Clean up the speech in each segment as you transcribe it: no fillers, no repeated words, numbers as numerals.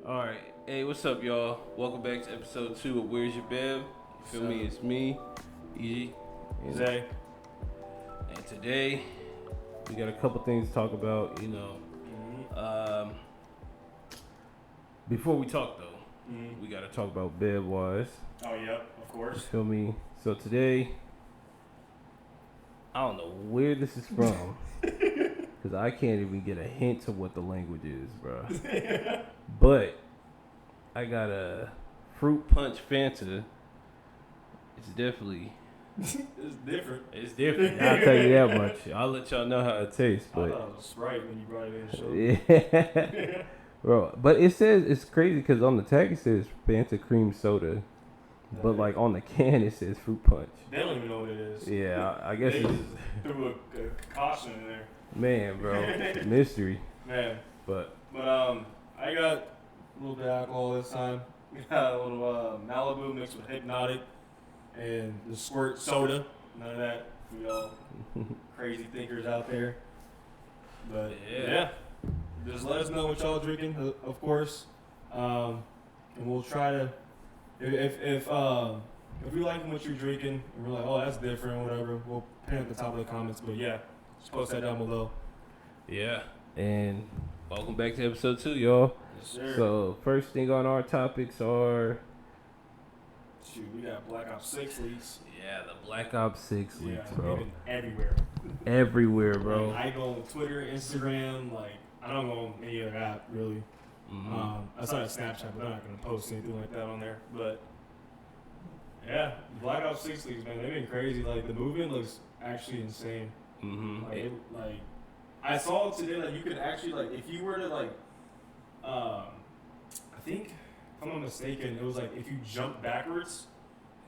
All right. Hey, what's up, y'all? Welcome back to episode 2 of Where's Your Bev? You feel me? It's me, Easy, Zay. and today we got a couple things to talk about. Before we talk though, we got to talk about Bev wise. Oh, yeah, of You course. feel me? So today, I don't know where this is from, because I can't even get a hint of what the language is, bro. But I got a fruit punch Fanta. It's definitely. It's different. It's different. I'll tell you that much. I'll let y'all know how it tastes. I thought But it was Sprite when you brought it in. yeah, bro. But it says it's crazy because on the tag it says Fanta cream soda, but like on the can it says fruit punch. They don't even know what it is. Yeah, I guess They it's just threw a caution in there. man, bro, mystery. Man. But I got a little bit of alcohol this time. We got a little Malibu mixed with Hypnotic and the Squirt soda. None of that for y'all crazy thinkers out there. But yeah, just let us know what y'all drinking, of course, and we'll try to. If we like what you're drinking, and we're like, oh, that's different, or whatever, we'll pin it at the top of the comments. But yeah, just post that down below. yeah, and welcome back to episode 2, y'all. Yes, sir. So first thing on our topics are Shoot, we got Black Ops 6 leaks. the Black Ops 6 leaks, Yeah, bro. they've been everywhere. Everywhere, bro. Like, I go on Twitter, Instagram, like I don't go on any other app really. I saw Snapchat, but they're not gonna post anything like that on there. But yeah, Black Ops 6 leaks, man, they've been crazy. Like the movement looks actually insane. Like I saw today, like you could actually like if you were to like, I think if I'm not mistaken, it was like if you jump backwards,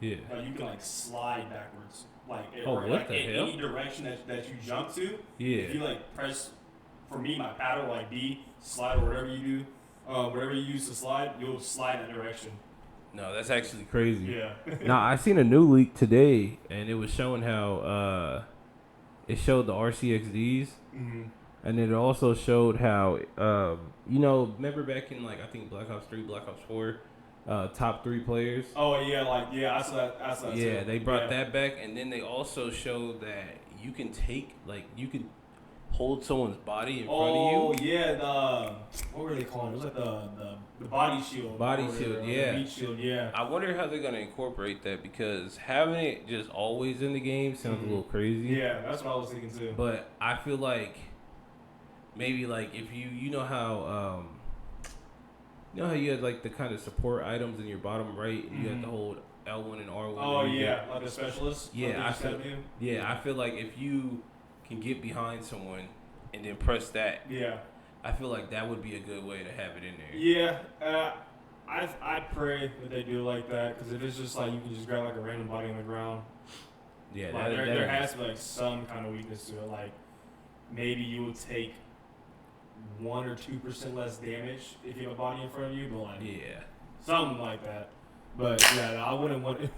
Yeah. like you can like slide backwards, like Oh, or, what like the in hell? any direction that you jump to. Yeah. If you like press, for me, my paddle like B, slide or whatever you do, whatever you use to slide, you'll slide that direction. No, that's actually crazy. Yeah. Now I seen a new leak today, and it was showing how it showed the RCXDs, and it also showed how remember back in like I think Black Ops 3, Black Ops 4, top 3 players. Oh yeah, like yeah, I saw that. I saw that Yeah, too. they brought that back, and then they also showed that you can hold someone's body in front Oh of you. yeah, what were they calling it? It was like the body shield. Body or shield, the yeah. Meat shield, yeah. I wonder how they're gonna incorporate that, because having it just always in the game sounds a little crazy. Yeah, that's what I was thinking too. But I feel like maybe like if you know how you had like the kind of support items in your bottom right, and you had to hold L1 and R1. Oh and you yeah, like the specialist. Yeah, I feel like if you can get behind someone and then press that, Yeah. I feel like that would be a good way to have it in there. Yeah, I pray that they do like that, because if it's just like you can just grab like a random body on the ground, Yeah, like, there has to be like some kind of weakness to it. Like maybe you would take 1 or 2% less damage if you have a body in front of you, but like something like that. But yeah, I wouldn't want it.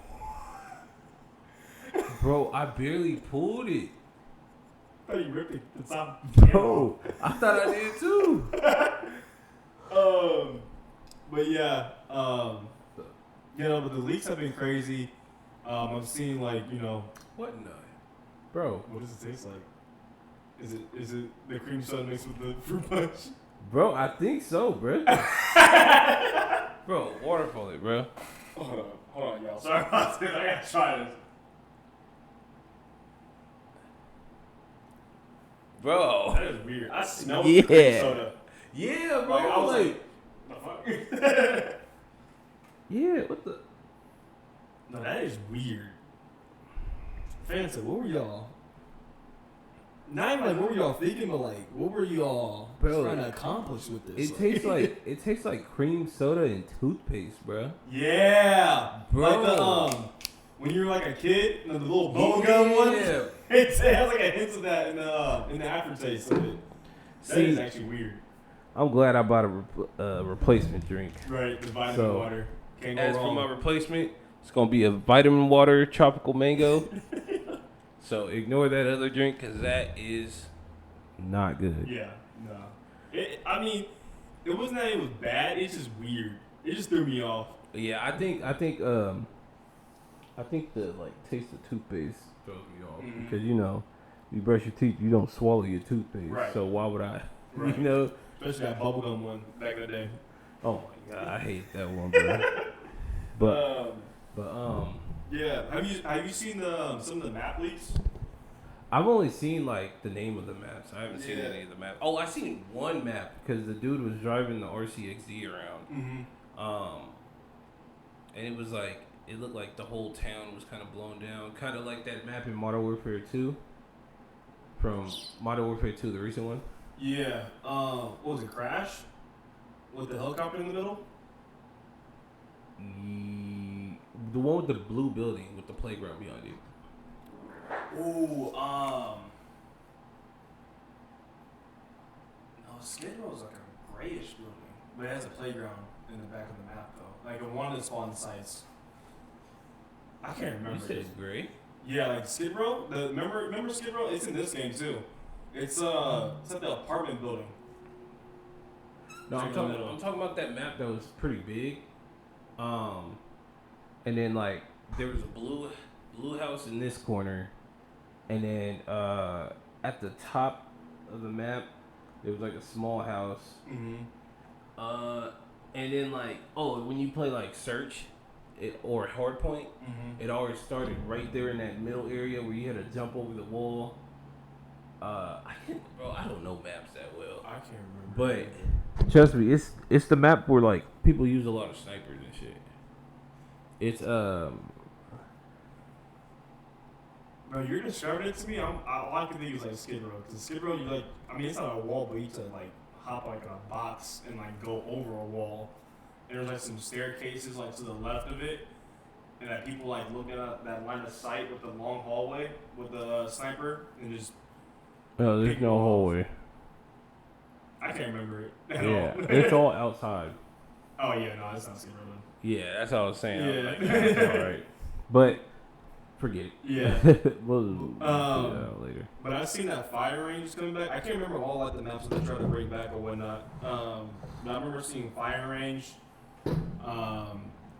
Bro, I barely pulled it. I thought you ripped the top. Bro, I thought I did too. But yeah, but the leaks have been crazy. I've seen like What in the... Bro. what does it taste like? Is it the cream soda mixed with the fruit punch? Bro, I think so, bro. Bro, waterfall it, bro. Hold on, y'all. Sorry about this. I gotta try this. Bro. That is weird. I smell Yeah. cream soda. Yeah, bro. Like, I was like the fuck? yeah, what the... No, that is weird. Fancy, what were y'all? Not even like what were y'all thinking, but like what were y'all trying to accomplish with this? It tastes like cream soda and toothpaste, bro. Yeah, Bro. like the when you were like a kid, the little bubblegum one. Yeah. It has like a hint of that in the aftertaste of it. That is actually weird. I'm glad I bought a replacement drink. Right, the vitamin water. Can't go As wrong. for my replacement, it's gonna be a vitamin water tropical mango. So ignore that other drink, because that is not good. Yeah, no. I mean, it wasn't that it was bad. It's just weird. It just threw me off. Yeah, I think the like taste of toothpaste throws me off because you brush your teeth, you don't swallow your toothpaste. Right. So why would I? Right. You know, especially that bubblegum one back in the day. Oh my god, I hate that one, bro. but yeah. Have you seen some of the map leaks? I've only seen like the name of the maps. I haven't seen any of the maps. Oh, I seen one map because the dude was driving the RCXD around. And it was like it looked like the whole town was kind of blown down, kind of like that map in Modern Warfare 2. From Modern Warfare 2, the recent one. Yeah. What was it? Crash with the helicopter in the middle. The one with the blue building with the playground behind it. Ooh, no, Skid Row is like a grayish building, but it has a playground in the back of the map though, like one of the spawn sites. I can't remember. You said it's gray? Yeah, like Skid Row. Remember Skid Row? It's in this game too. It's at the apartment building. No, I'm talking about that map that was pretty big. And then like there was a blue house in this corner, and then at the top of the map there was like a small house. And then like when you play like Search or Hardpoint, it always started right there in that middle area where you had to jump over the wall. I don't know maps that well. I can't remember. But trust me, it's the map where like people use a lot of snipers and shit. It's Bro, you're describing it to me. All I can think is like Skid Row. Because Skid Row, you like, I mean, it's not a wall, but you have to like hop like a box and like go over a wall. And there's like some staircases like to the left of it, and that people like look at that line of sight with the long hallway with the sniper and just. No, there's no hallway. I can't remember it. Yeah, it's all outside. Oh yeah, no, that's not Skid Row. Yeah, that's what I was saying. Yeah. I was like, all right, but forget it. Yeah. we'll do that later. But I've seen that fire range coming back. I can't remember all like the maps that they try to bring back or whatnot. But I remember seeing fire range.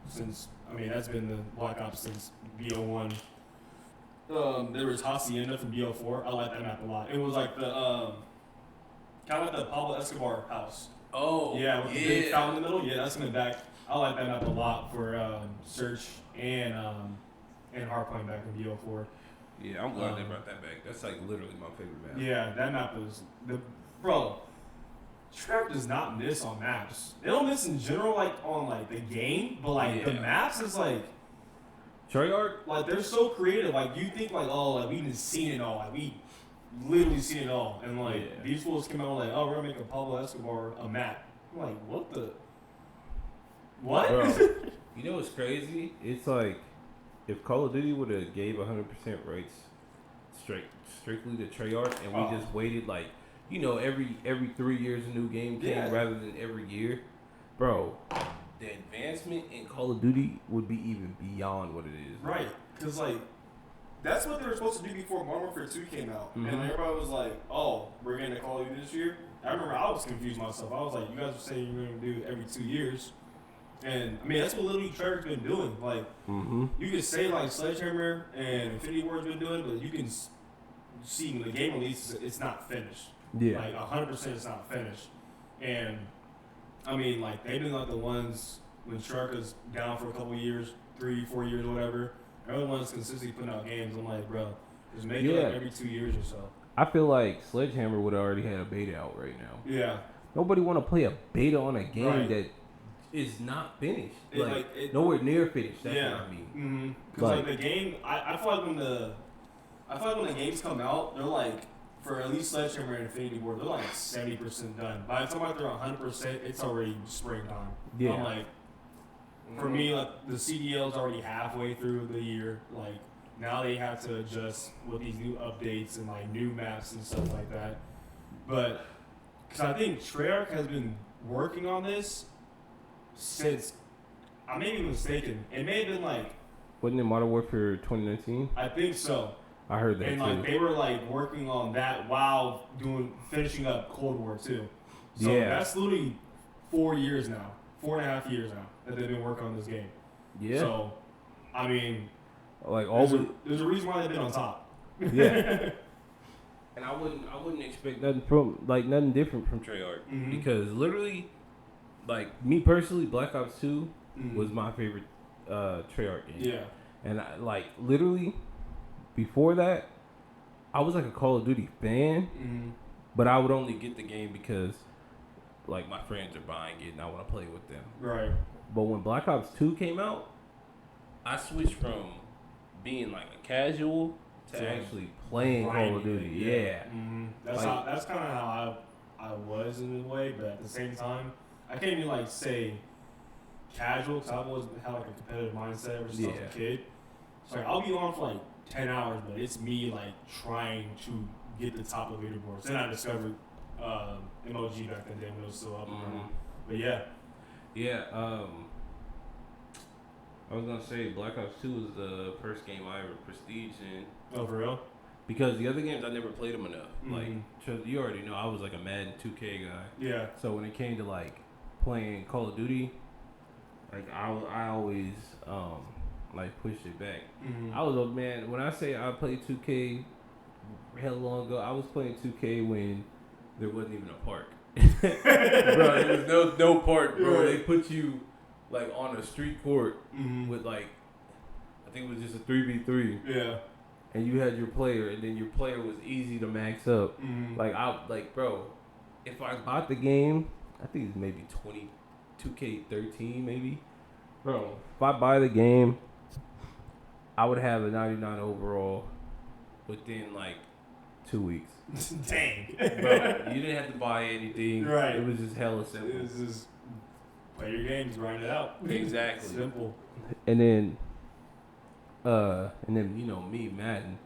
Since that's been the Black Ops since BO1. There was Hacienda from BO4. I like that map a lot. It was like the kind of like the Pablo Escobar house. Oh, yeah, with the big fountain in the middle. Yeah, that's coming back. I like that map a lot for Search and Hardpoint back in BO4. Yeah, I'm glad they brought that back. That's like literally my favorite map. Yeah, that map was bro. Treyarch does not miss on maps. They don't miss in general, like on like the game, but like the maps is like Treyarch, like they're so creative. Like you think like we didn't seen it all. Like we literally seen it all, and like these fools came out like, oh, we're gonna make a Pablo Escobar a map. I'm like, what the? What? Bro, you know what's crazy? It's like if Call of Duty would have gave 100% rights strictly to Treyarch, and we just waited like. Every 3 years a new game came rather than every year. Bro, the advancement in Call of Duty would be even beyond what it is. Right. Because, like, that's what they were supposed to do before Modern Warfare 2 came out. And everybody was like, oh, we're getting a Call of Duty this year? I remember I was confused myself. I was like, you guys were saying you're going to do it every 2 years. And, that's what literally Treyarch's been doing. Like, you can say, like, Sledgehammer and Infinity Ward's been doing, but you can see when the game releases, it's not finished. Yeah. Like 100% it's not finished. And like they've been like the ones when Treyarch is down for a couple years, 3-4 years or whatever, they're the ones consistently putting out games. I'm like, bro, just make it like every 2 years or so. I feel like Sledgehammer would have already had a beta out right now. Yeah. Nobody want to play a beta on a game that is not finished. Nowhere near finished. That's what I mean. Because the game, I feel like when the games come out, they're like, for at least Sledgehammer and Infinity Ward, they're like 70% done. By the time like they're 100%, it's already springtime. Yeah. I'm like, for me, like the CDL's already halfway through the year. Like now they have to adjust with these new updates and like new maps and stuff like that. But because I think Treyarch has been working on this since, I may be mistaken. It may have been like. Wasn't it Modern Warfare 2019? I think so. I heard that and too. And like they were like working on that while finishing up Cold War too. So that's literally 4 years now, 4.5 years now that they've been working on this game. Yeah. So, I mean, like there's a reason why they've been on top. Yeah. And I wouldn't expect nothing different from Treyarch because literally, like me personally, Black Ops 2 was my favorite Treyarch game. Yeah. And literally, before that, I was like a Call of Duty fan, but I would only get the game because like my friends are buying it and I want to play with them. Right. But when Black Ops 2 came out, I switched from being like a casual to actually playing Call of Duty. Yeah. That's kind of how I was in a way, but at the same time, I can't even like say casual because I've always had like a competitive mindset ever since I was a kid. So like, I'll be on for like 10 hours, but it's me like trying to get the top of leaderboards. Then I discovered MLG back then when it was still up. But yeah. Yeah. I was gonna say Black Ops 2 was the first game I ever prestiged in. Oh, for real? Because the other games I never played them enough. Like you already know, I was like a Madden 2K guy. Yeah. So when it came to like playing Call of Duty, like I always like pushed it back. I was a man. When I say I played 2K hell long ago, I was playing 2K when there wasn't even a park. Bro, there was no park, bro. They put you like on a street court with like I think it was just a 3v3. Yeah. And you had your player, and then your player was easy to max up. Bro, if I bought the game, I think it's maybe 2K13 maybe. Bro, if I buy the game, I would have a 99 overall within like 2 weeks. Dang. Bro, you didn't have to buy anything. Right. It was just hella simple. It was just play your games, grind it out. Exactly. Simple. And then you know me, Madden.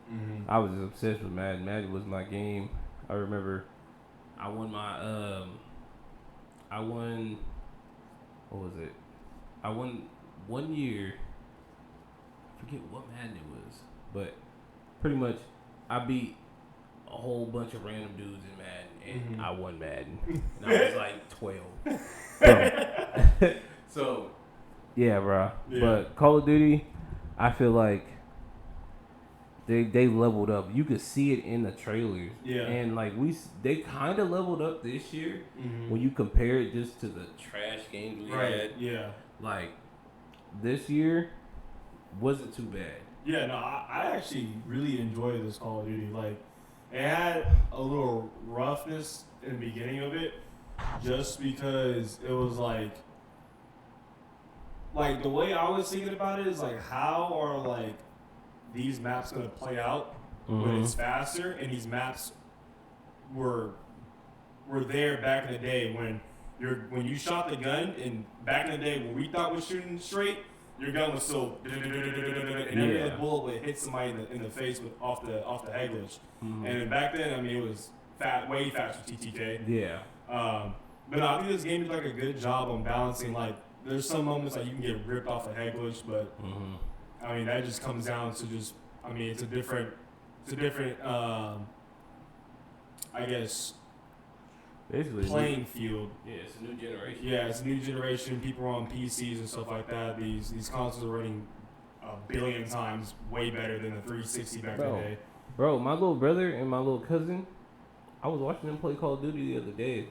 I was obsessed with Madden. Madden was my game. I remember I won what was it? I won 1 year. I forget what Madden it was, but pretty much I beat a whole bunch of random dudes in Madden, and I won Madden. And I was like 12. Bro. So, yeah, bro. Yeah. But Call of Duty, I feel like they leveled up. You could see it in the trailers. Yeah. And like they kind of leveled up this year when you compare it just to the trash games we had. Yeah. Like this year wasn't too bad. Yeah, no, I actually really enjoyed this Call of Duty. Like it had a little roughness in the beginning of it, just because it was like the way I was thinking about it is like, how are like these maps gonna play out when it's faster? And these maps were there back in the day when you shot the gun, and back in the day when we thought was shooting straight, your gun was still and every other bullet would hit somebody in the face off the head glitch. And back then, I mean, it was way faster TTK. Yeah. But no, I think this game did like a good job on balancing. Like, there's some moments like you can get ripped off a head glitch, but I mean that just comes down to just, I mean, it's a different I guess basically playing field. Yeah, it's a new generation. Yeah, it's a new generation. People are on PCs and stuff like that. These consoles are running a billion times way better than the 360 back in the day. Bro, my little brother and my little cousin, I was watching them play Call of Duty the other day,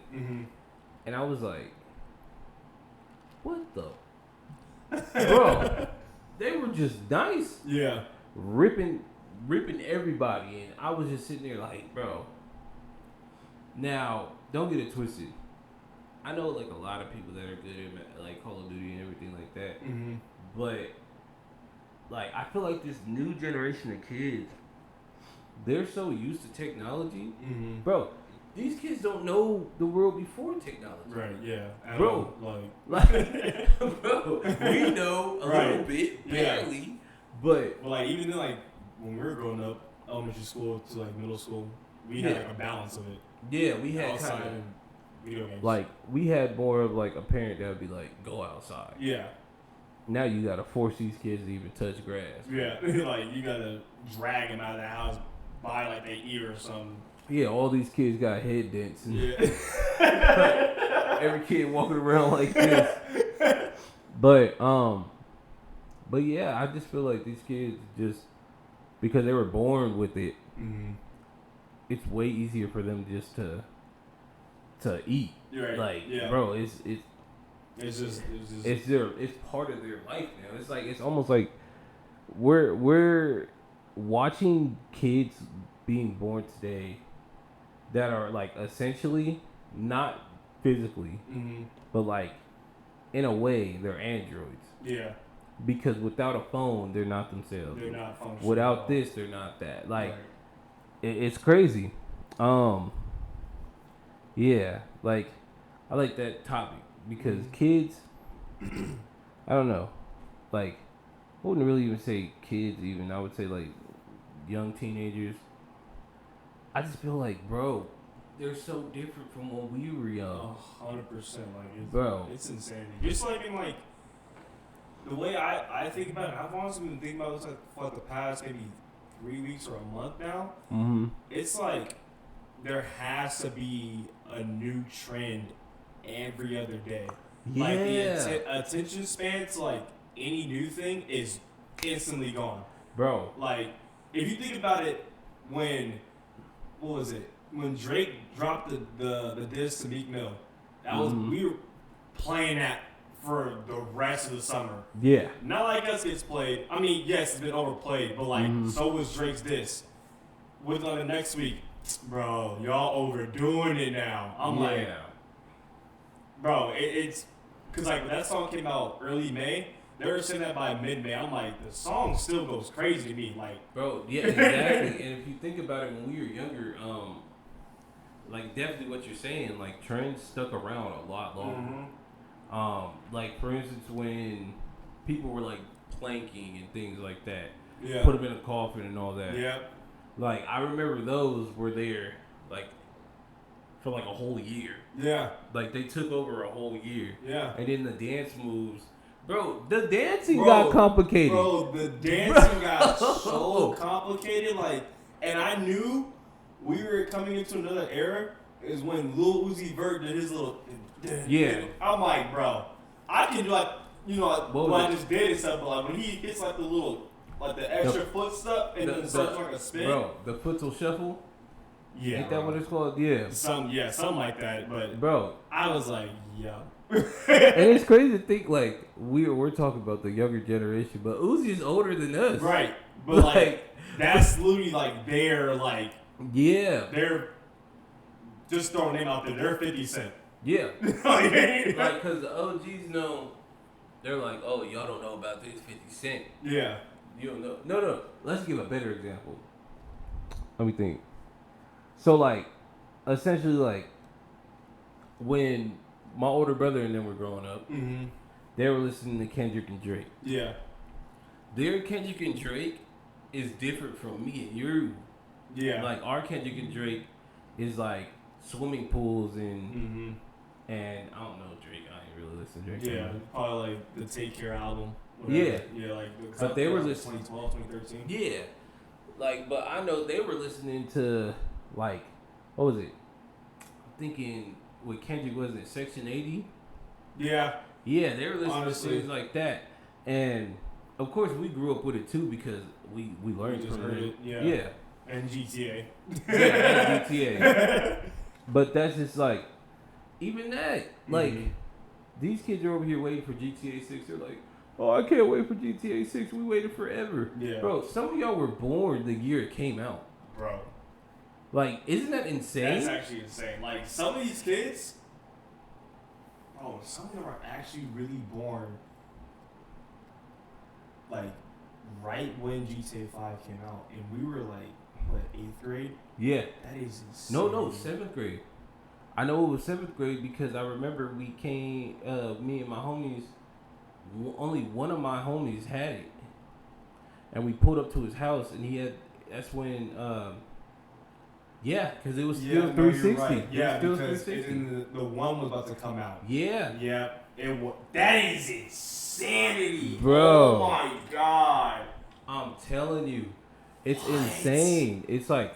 and I was like, what the? Bro, they were just nice. Yeah. Ripping everybody, and I was just sitting there like, bro. Now, don't get it twisted. I know like a lot of people that are good at like Call of Duty and everything like that, but like I feel like this new generation of kids, they're so used to technology, bro. These kids don't know the world before technology. Right, yeah. Bro, bro, we know a little bit, barely, but like even like when we were growing up, elementary school to like middle school, we had like a balance of it. Yeah, we had kind of video games. Like we had more of like a parent that would be like, go outside. Yeah. Now you gotta force these kids to even touch grass. Yeah, like you gotta drag them out of the house by like their ear or something. Yeah, all these kids got head dents. And every kid walking around like this. But yeah, I just feel like these kids just because they were born with it. Mm-hmm. It's way easier for them just to eat. Right. Like, yeah. Bro, it's part of their life now. It's like it's almost like we're watching kids being born today that are like essentially not physically, but like in a way they're androids. Yeah. Because without a phone, they're not themselves. They're not functional. Without this, they're not that. Like, it's crazy. Yeah, like I like that topic because kids. I don't know, like I wouldn't really even say kids. Even I would say like young teenagers. I just feel like, bro, they're so different from when we were young. 100%. Like, bro, it's insanity. Just like in like the way I think about it. I've honestly been thinking about this for like the past maybe 3 weeks or a month now. Mm-hmm. It's like there has to be a new trend every other day. Yeah. Like the attention span to like any new thing is instantly gone. Bro. Like if you think about it, when Drake dropped the diss to Meek Mill, that was we were playing that for the rest of the summer. Yeah. Not like us gets played. I mean, yes, it's been overplayed, but like so was Drake's diss. With the next week, bro, y'all overdoing it now. I'm like, bro, it's because like when that song came out early May, they were saying that by mid-May. I'm like, the song still goes crazy to me. Like, bro, yeah, exactly. And if you think about it, when we were younger, like definitely what you're saying, like trends stuck around a lot longer. Like for instance, when people were like planking and things like that, put them in a coffin and all that. Yeah. Like I remember those were there like for like a whole year. Yeah. Like they took over a whole year. Yeah. And then the dance moves. Bro, the dancing got complicated. Bro, the dancing got so complicated. Like, and I knew we were coming into another era is when Lil Uzi Vert did his little. Yeah. I'm like, bro, I can do like, what I just did and stuff, but like when he hits like the little, like the extra foot stuff and then starts like a spin. Bro, the footle shuffle. Yeah. Ain't that what it's called? Yeah. Something like that. But bro, I was like, yo. And it's crazy to think like we're talking about the younger generation, but Uzi's older than us. Right. But like that's literally like they're just throwing name out there. They're 50 Cent. Yeah. Like cause the OGs know they're like, oh, y'all don't know about this 50 Cent. Yeah. You don't know. No. Let's give a better example. Let me think. So like essentially like when my older brother and them were growing up, they were listening to Kendrick and Drake. Yeah. Their Kendrick and Drake is different from me and you. Yeah. Like our Kendrick and Drake is like swimming pools and I don't know Drake. I ain't really listen to Drake. Yeah. Probably like the Take Care album. Whatever. Yeah. Yeah, like but they were listening 2012, 2013. Yeah. Like, but I know they were listening to like what was it? I'm thinking with Kendrick, was it Section 80? Yeah. Yeah, they were listening to things like that. And, of course, we grew up with it, too, because we learned just from heard it. Yeah. And GTA. And GTA. But that's just like, even that, like, these kids are over here waiting for GTA 6. They're like, oh, I can't wait for GTA 6. We waited forever. Yeah. Bro, some of y'all were born the year it came out. Bro. Like, isn't that insane? That's actually insane. Like, some of these kids, some of them are actually really born, like, right when GTA 5 came out. And we were, like, what, 8th grade? Yeah. That is insane. No, 7th grade. I know it was 7th grade because I remember we came, me and my homies, only one of my homies had it. And we pulled up to his house and he had, that's when, yeah, because it was still 360. Right. Yeah, still because 360. The one was about to come out. Yeah. Yeah. That is insanity. Bro. Oh, my God. I'm telling you. It's insane. It's like,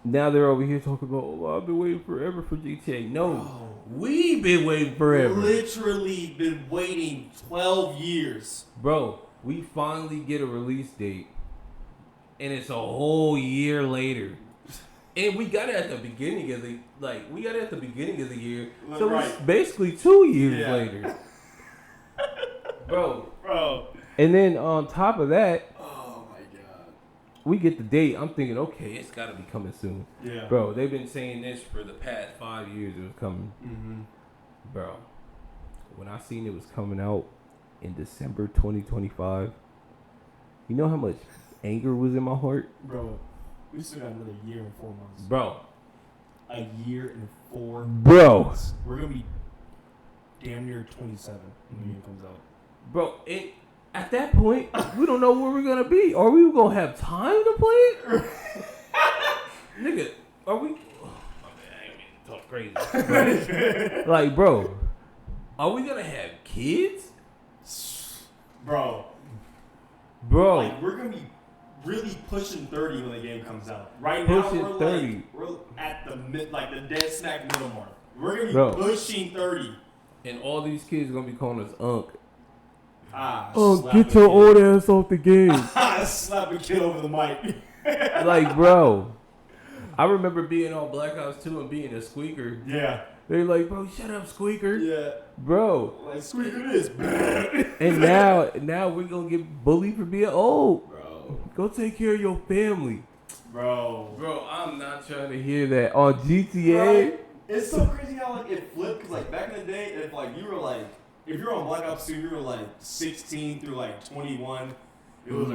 now they're over here talking about, oh, I've been waiting forever for GTA. No. We've been waiting forever. Literally been waiting 12 years. Bro, we finally get a release date. And it's a whole year later. And we got it at the beginning of the year. So right. it's basically 2 years later. Bro. And then on top of that, oh my god, we get the date. I'm thinking, okay, it's got to be coming soon. Yeah. Bro, they've been saying this for the past 5 years it was coming. Mm-hmm. Bro, when I seen it was coming out in December 2025, you know how much anger was in my heart? Bro, we still got another year and 4 months. Bro. A year and 4 Bro. months. We're going to be damn near 27 when the game comes out. Bro, at that point, we don't know where we're going to be. Are we going to have time to play it? Nigga, are we... I ain't mean to talk crazy. Like, bro, are we going to have kids? Bro. Like, we're going to be really pushing 30 when the game comes out. Right now, we're at the dead smack middle mark. We're going to be pushing 30. And all these kids are going to be calling us Unc. Get your old ass off the game. Slap a kid over the mic. Like, bro, I remember being on Black Ops 2 and being a squeaker. Yeah. They're like, bro, shut up, squeaker. Yeah. Bro. Like, squeaker this. And now we're going to get bullied for being old. Bro. Go take care of your family. Bro, I'm not trying to hear that. On GTA. Right? It's so crazy how like it flipped. Because like back in the day, if you're on Black Ops 2, you were like 16 through like 21. It was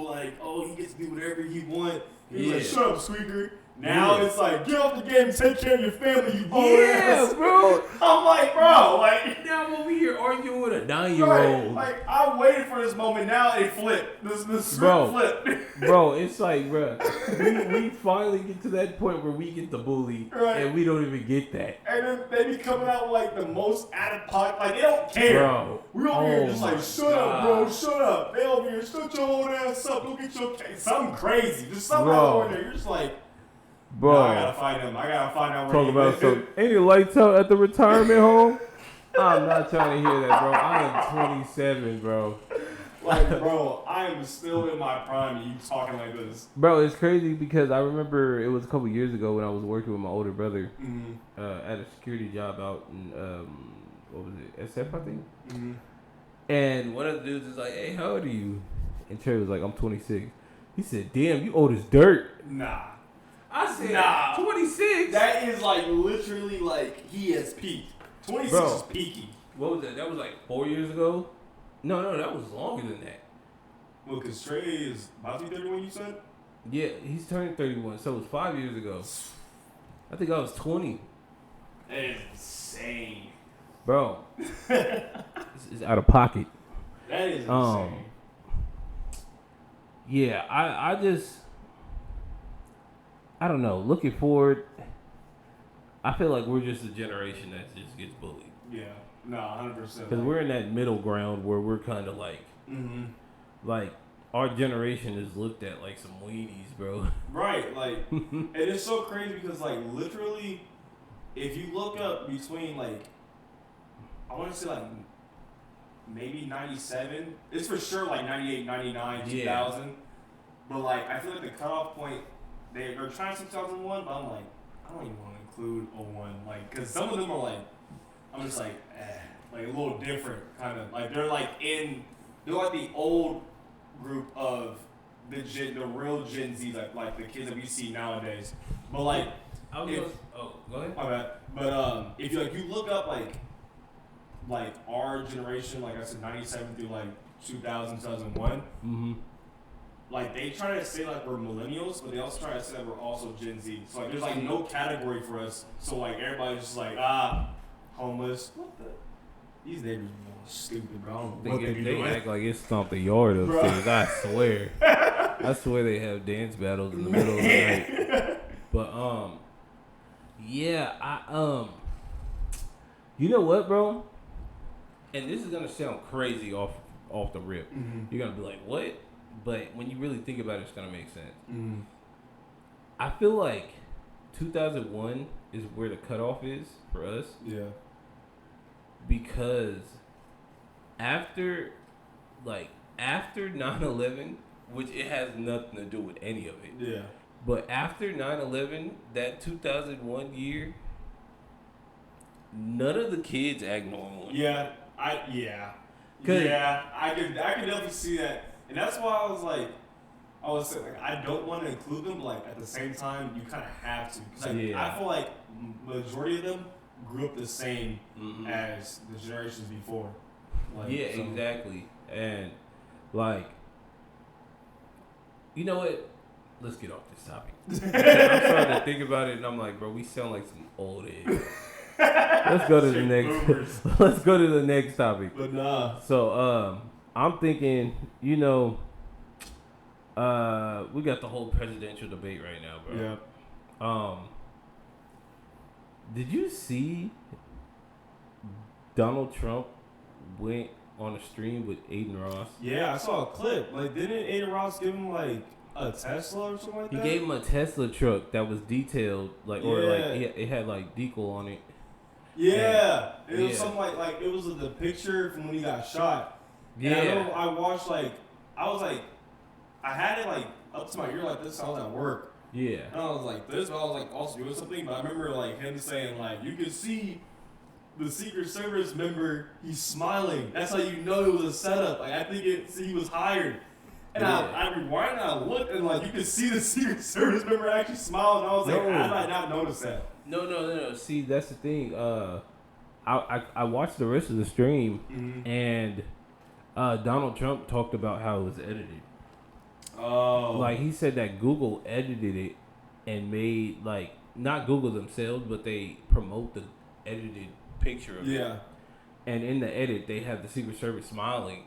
like, he gets to do whatever he wants. He was like, shut up, squeaker. Now it's like, get off the game and take care of your family, you old ass. Bro. I'm like, bro, like. Now I'm over here arguing with a 9-year-old. Like, I waited for this moment. Now it flipped. The script flipped. Bro, it's like, bro, we finally get to that point where we get the bully, and we don't even get that. And then they be coming out with, like, the most out of pocket. Like, they don't care. Bro. We over here just like, shut up, bro, shut up. They over here, shut your old ass up. Go get your case. Something crazy. Just something over there. You're just like, bro, no, I gotta find him. I gotta find out where talk about some. Any lights out at the retirement home? I'm not trying to hear that, bro. I am 27, bro. Like, bro, I am still in my prime and you talking like this. Bro, it's crazy because I remember it was a couple years ago when I was working with my older brother at a security job out in, what was it, SF, I think? Mm-hmm. And one of the dudes is like, hey, how old are you? And Trey was like, I'm 26. He said, damn, you old as dirt. Nah. I said, 26? That is like literally like he has peaked. 26 is peaky. What was that? That was like 4 years ago? No, that was longer than that. Well, because Trey is about to be 31, you said? Yeah, he's turning 31, so it was 5 years ago. I think I was 20. That is insane. Bro, this is out of pocket. That is insane. Yeah, I don't know. Looking forward, I feel like we're just a generation that just gets bullied. Yeah, no, 100%. Because we're in that middle ground where we're kind of like, like our generation is looked at like some weenies, bro. Right, like, and it's so crazy because like literally, if you look up between like, I want to say like maybe 97, it's for sure like 98, 99, 2000. But like, I feel like the cutoff point. They're trying to say 2001, but I'm like, I don't even want to include 01. Like, because some of them are like, I'm just like, like a little different, kind of. Like, they're like the old group of the real Gen Z, like the kids that we see nowadays. But like, go ahead. My bad. But if you look up like our generation, like I said, 97 through like 2000, 2001. Like, they try to say, like, we're millennials, but they also try to say that we're also Gen Z. So, like, there's, like, no category for us. So, like, everybody's just like, homeless. What the? These neighbors are stupid, bro. I don't know what they act like it's something yard upstairs. I swear. I swear they have dance battles in the middle of the night. But, yeah, you know what, bro? And this is going to sound crazy off the rip. You're going to be like, what? But when you really think about it, it's going to make sense. I feel like 2001 is where the cutoff is for us. Yeah. Because after 9/11, which it has nothing to do with any of it. Yeah. But after 9/11, that 2001 year, none of the kids act normal. Yeah. I could definitely see that. And that's why I was saying, like, I don't want to include them, but, like, at the same time, you kind of have to. Because, like, I feel like majority of them grew up the same as the generations before. Like, exactly. And, like, you know what? Let's get off this topic. I'm starting to think about it, and I'm like, bro, we sound like some old age. Let's go to the next. Let's go to the next topic. But nah. So, I'm thinking, we got the whole presidential debate right now, bro. Yeah. Did you see Donald Trump went on a stream with Aiden Ross? Yeah, I saw a clip. Like, didn't Aiden Ross give him, like, a Tesla or something like that? He gave him a Tesla truck that was detailed, it had, like, decal on it. Yeah. It was something like, it was the picture from when he got shot. Yeah. And I know I watched, like, I had it, like, up to my ear like this. I was at work. Yeah. And I was like this, but I was, like, also doing something. But I remember, like, him saying, like, you could see the Secret Service member, he's smiling. That's how you know it was a setup. Like, I think he was hired. And I rewind and I looked and, like, you could see the Secret Service member actually smile. And I was like, how did I not notice that? No. See, that's the thing. I watched the rest of the stream, and Donald Trump talked about how it was edited. Oh. Like, he said that Google edited it and made, like, not Google themselves, but they promote the edited picture of it. Yeah. And in the edit, they have the Secret Service smiling.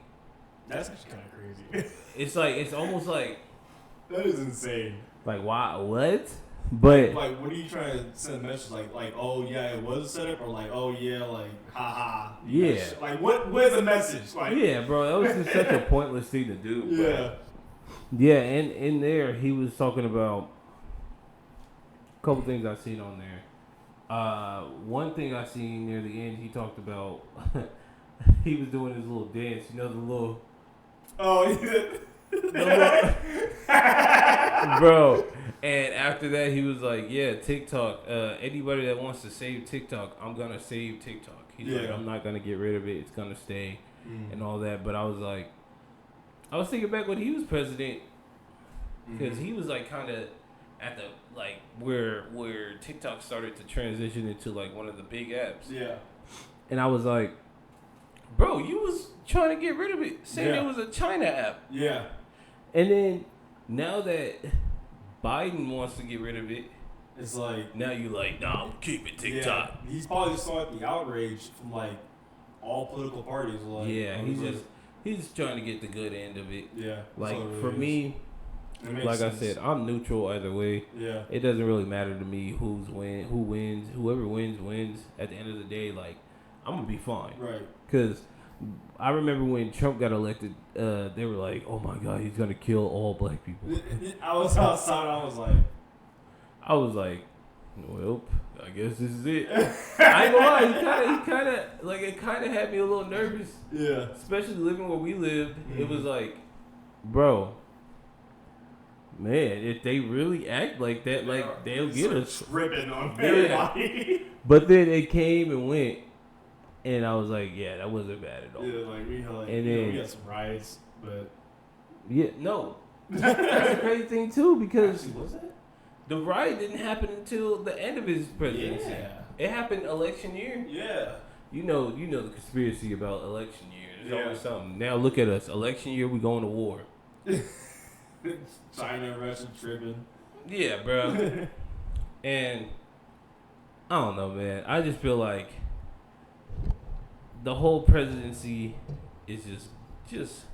That's actually kind of crazy. It's almost like... That is insane. Like, why? What? But... Like, what are you trying to send a message? Like, oh, yeah, it was a setup? Or like, oh, yeah, like, haha. Yeah. Like, where's the message? Like, yeah, bro, that was just such a pointless thing to do. Yeah. Yeah, and in there, he was talking about a couple things I seen on there. One thing I seen near the end, he talked about... he was doing his little dance. You know, the little... Oh, yeah. Bro, and after that he was like, yeah, TikTok, anybody that wants to save TikTok, I'm gonna save TikTok. He's like, I'm not gonna get rid of it, it's gonna stay and all that. But I was thinking back when he was president, because he was like kind of at the like where TikTok started to transition into like one of the big apps. Yeah. And I was like, bro, you was trying to get rid of it, saying it was a China app. Yeah. And then now that Biden wants to get rid of it, it's like... Now you like, nah, keep it TikTok. Yeah. He's probably just saw the outrage from, like, all political parties. Like, yeah, he's trying to get the good end of it. Yeah. Like, for me, like sense. I said, I'm neutral either way. Yeah. It doesn't really matter to me who wins. Whoever wins. At the end of the day, like, I'm going to be fine. Right. Because I remember when Trump got elected, they were like, oh my God, he's going to kill all black people. I was outside, I was like, well, I guess this is it. I ain't gonna lie, it kind of had me a little nervous. Yeah. Especially living where we lived. It was like, bro, man, if they really act like that, like, they'll get us. Tripping on everybody. But then it came and went. And I was like, yeah, that wasn't bad at all. Yeah, like, we had some riots, but... Yeah, no. That's the crazy thing, too, because... Actually, was it? The riot didn't happen until the end of his presidency. Yeah. It happened election year. Yeah. You know the conspiracy about election year. There's always something. Now look at us. Election year, we going to war. China, Russia, tripping. Yeah, bro. And I don't know, man. I just feel like the whole presidency is just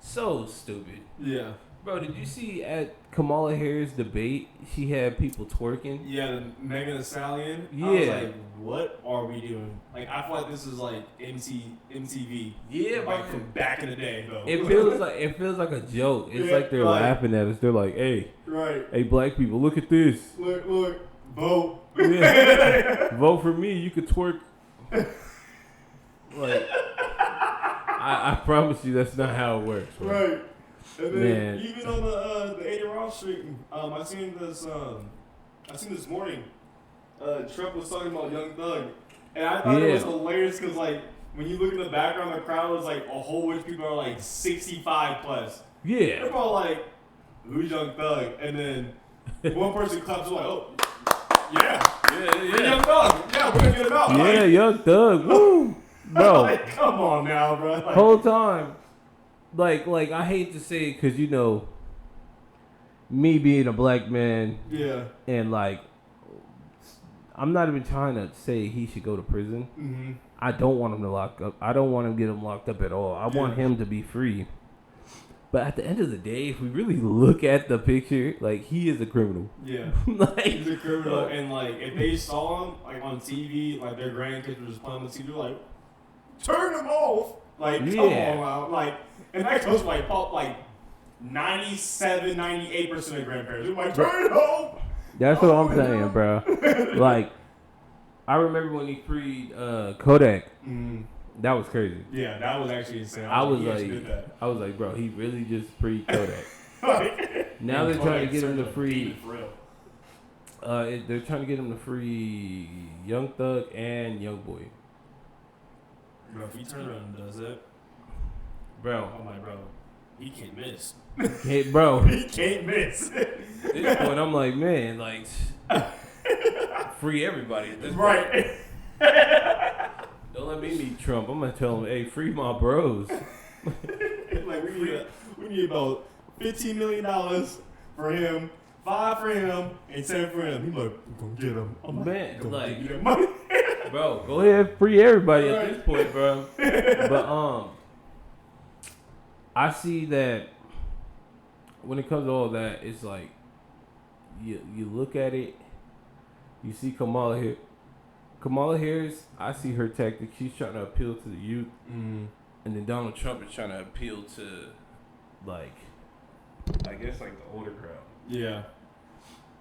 so stupid. Yeah. Bro, did you see at Kamala Harris' debate, she had people twerking? Yeah, the Megan Thee Stallion. Yeah. I was like, what are we doing? Like, I feel like this is like MTV. Yeah, like from back in the day, though. It feels like a joke. It's like they're laughing at us. They're like, hey, right. Hey, black people, look at this. Look. Vote. Yeah. Vote for me. You could twerk. Like, I promise you, that's not how it works. Bro. Right. And then Man. even on the 80 Ross Street, I seen this morning. Trump was talking about Young Thug, and I thought it was hilarious because like when you look in the background, the crowd was like a whole bunch of people are like 65 plus. Yeah. They're all like, "Who's Young Thug?" And then one person claps like, "Oh, yeah, Young Thug, yeah, we're gonna get him out." Yeah, like, Young Thug, woo, bro. Like, come on now, bro. Like, Whole time, like I hate to say it because you know, me being a black man, yeah, and like, I'm not even trying to say he should go to prison. mm-hmm. I don't want him to lock up. I don't want him to get him locked up at all. I want him to be free. But at the end of the day, if we really look at the picture, like he is a criminal. Yeah, like, he's a criminal, and like if they saw him like on TV, like their grandkids were just playing on TV, like turn him off, like come on, out. Like, and that goes like pop like 97, 98% of grandparents. They're like turn it off. That's what I'm saying, bro. Like, I remember when he freed Kodak. That was crazy. Yeah, that was actually insane. I was like, bro, he really just freed Kodak. Now they're trying to get him to free. They're trying to get him to free Young Thug and Young Boy. Bro, if he turns around and does it, bro, I'm like, bro, he can't miss. Hey, bro, he can't miss. At this point, I'm like, man, like, free everybody at this point. Right. Don't let me meet Trump. I'm gonna tell him, hey, free my bros. Like we need about $15 million for him, 5 for him, and 10 for him. He's like, we're gonna get him. I'm man, like, get him money. Bro, go ahead, free everybody at this point, bro. But I see that when it comes to all that, it's like you look at it, you see Kamala Harris, I see her tactic. She's trying to appeal to the youth, and then Donald Trump is trying to appeal to, like, I guess like the older crowd. Yeah.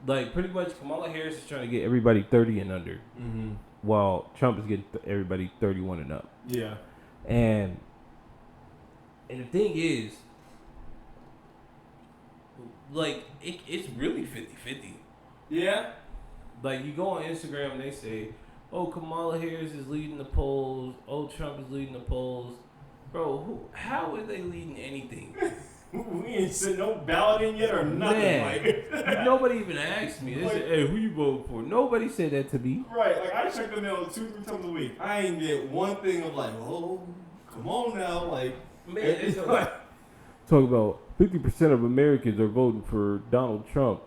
Like pretty much, Kamala Harris is trying to get everybody 30 and under, while Trump is getting everybody 31 and up. Yeah. And the thing is, like, it's really 50-50. Yeah. Like, you go on Instagram and they say, oh, Kamala Harris is leading the polls. Oh, Trump is leading the polls. Bro, how are they leading anything? We ain't sent no ballot in yet or nothing. Man, like. Nobody even asked me. They said, hey, who you voting for? Nobody said that to me. Right. Like, I check the mail 2-3 times a week. I ain't get one thing of like, oh, come on now. Like, man, it's like, talk about 50% of Americans are voting for Donald Trump.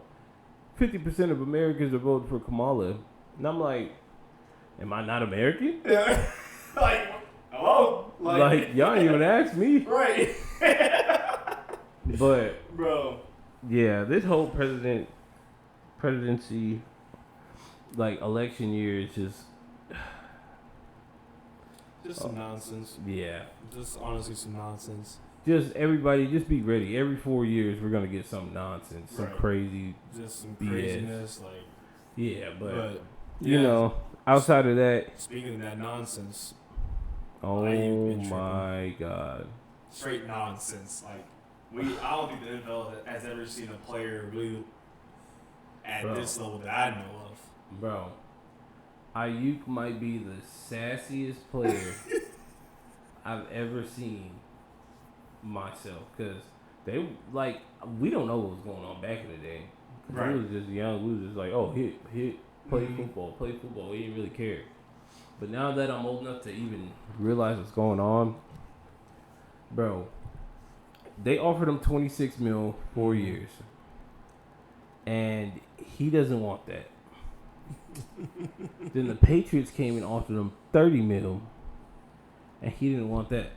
50% of Americans are voting for Kamala. And I'm like, am I not American? Yeah. Like, hello? Like y'all ain't even ask me. Right. But, bro. Yeah, this whole presidency, like, election year is just some nonsense. Yeah. Just honestly some nonsense. Just everybody, just be ready. Every 4 years, we're gonna get some nonsense, some crazy, just some BS. craziness, like. Yeah, but you know, outside of that. Speaking of that nonsense. Oh my God. Straight nonsense. Like, I don't think the NFL has ever seen a player really at this level that I know of. Bro, Aiyuk might be the sassiest player I've ever seen myself, because we don't know what was going on back in the day. Right. We was just young. We was just like, oh, hit, play football. We didn't really care. But now that I'm old enough to even realize what's going on, bro, they offered him $26 million 4 years, and he doesn't want that. Then the Patriots came and offered him $30 million, and he didn't want that.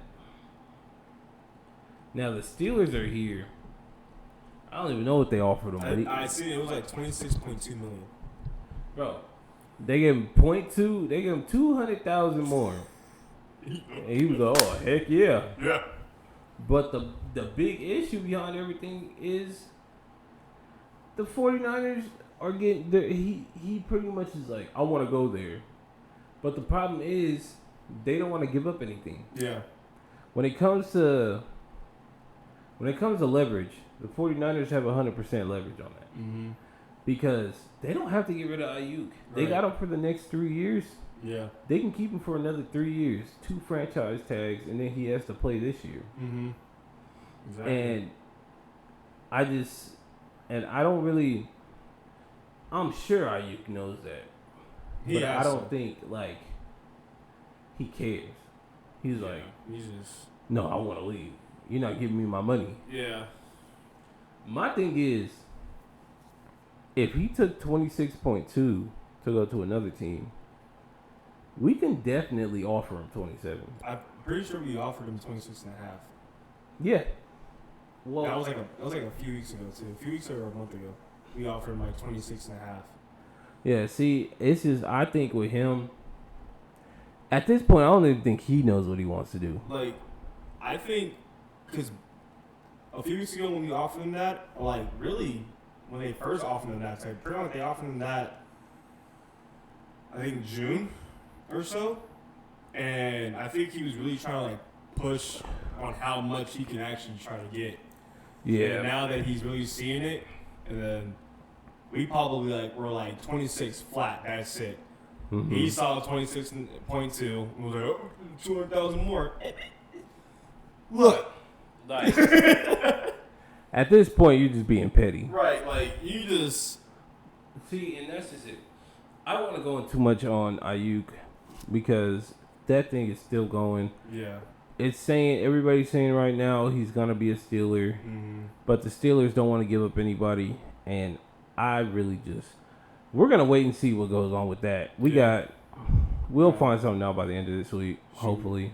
Now the Steelers are here. I don't even know what they offered him. I see it was like $26.2 million. Bro, they gave him 0.2. They gave him $200,000 more, and he was like, "Oh heck yeah!" Yeah. But the big issue behind everything is the 49ers are getting there. He pretty much is like, I want to go there, but the problem is they don't want to give up anything. Yeah. When it comes to leverage, the 49ers have 100% leverage on that. Mm-hmm. Because they don't have to get rid of Aiyuk. They got him for the next 3 years. Yeah. They can keep him for another 3 years, 2 franchise tags, and then he has to play this year. Mm-hmm. Exactly. And I don't really. I'm sure Aiyuk knows that, but I don't think like he cares. He's like, no, I want to leave. You're not giving me my money. Yeah. My thing is, if he took 26.2 to go to another team, we can definitely offer him 27. I'm pretty sure we offered him 26.5. Yeah. Well, that was like a few weeks ago too. A few weeks or a month ago, we offered him like 26.5. Yeah. See, it's just I think with him, at this point, I don't even think he knows what he wants to do. Like, I think because a few weeks ago when we offered him that, like really when they first offered him that, like pretty much they offered him that, I think June or so, and I think he was really trying to like push on how much he can actually try to get. Yeah. And now that he's really seeing it, and then we probably were like 26 flat. That's it. Mm-hmm. He saw 26.2 and was like, oh, 200,000 more. Look. Like, at this point, you're just being petty. Right. Like, you just. See, and that's just it. I don't want to go in too much on Aiyuk because that thing is still going. Yeah. Everybody's saying right now he's going to be a Steeler, but the Steelers don't want to give up anybody, and I really we're going to wait and see what goes on with that. We'll find something out by the end of this week, hopefully.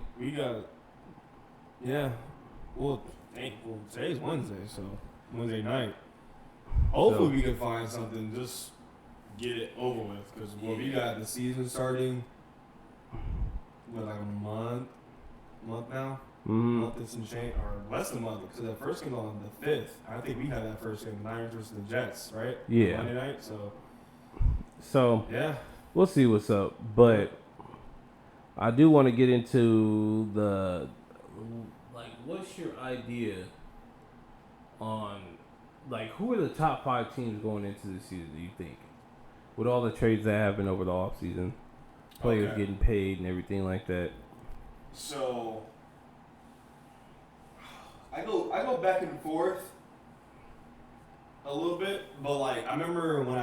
Yeah. Well, today's Wednesday, so Wednesday night. Hopefully we can find something, just get it over with, because we got the season starting, like a month now? Month and some change, or less than a month, because that first game on the 5th. I think we had that first game, Niners versus the Jets, right? Yeah. Monday night, so yeah. We'll see what's up. But I do want to get into what's your idea on, who are the top 5 teams going into this season, do you think? With all the trades that happened over the offseason, players getting paid and everything like that. So I go back and forth a little bit, but I remember when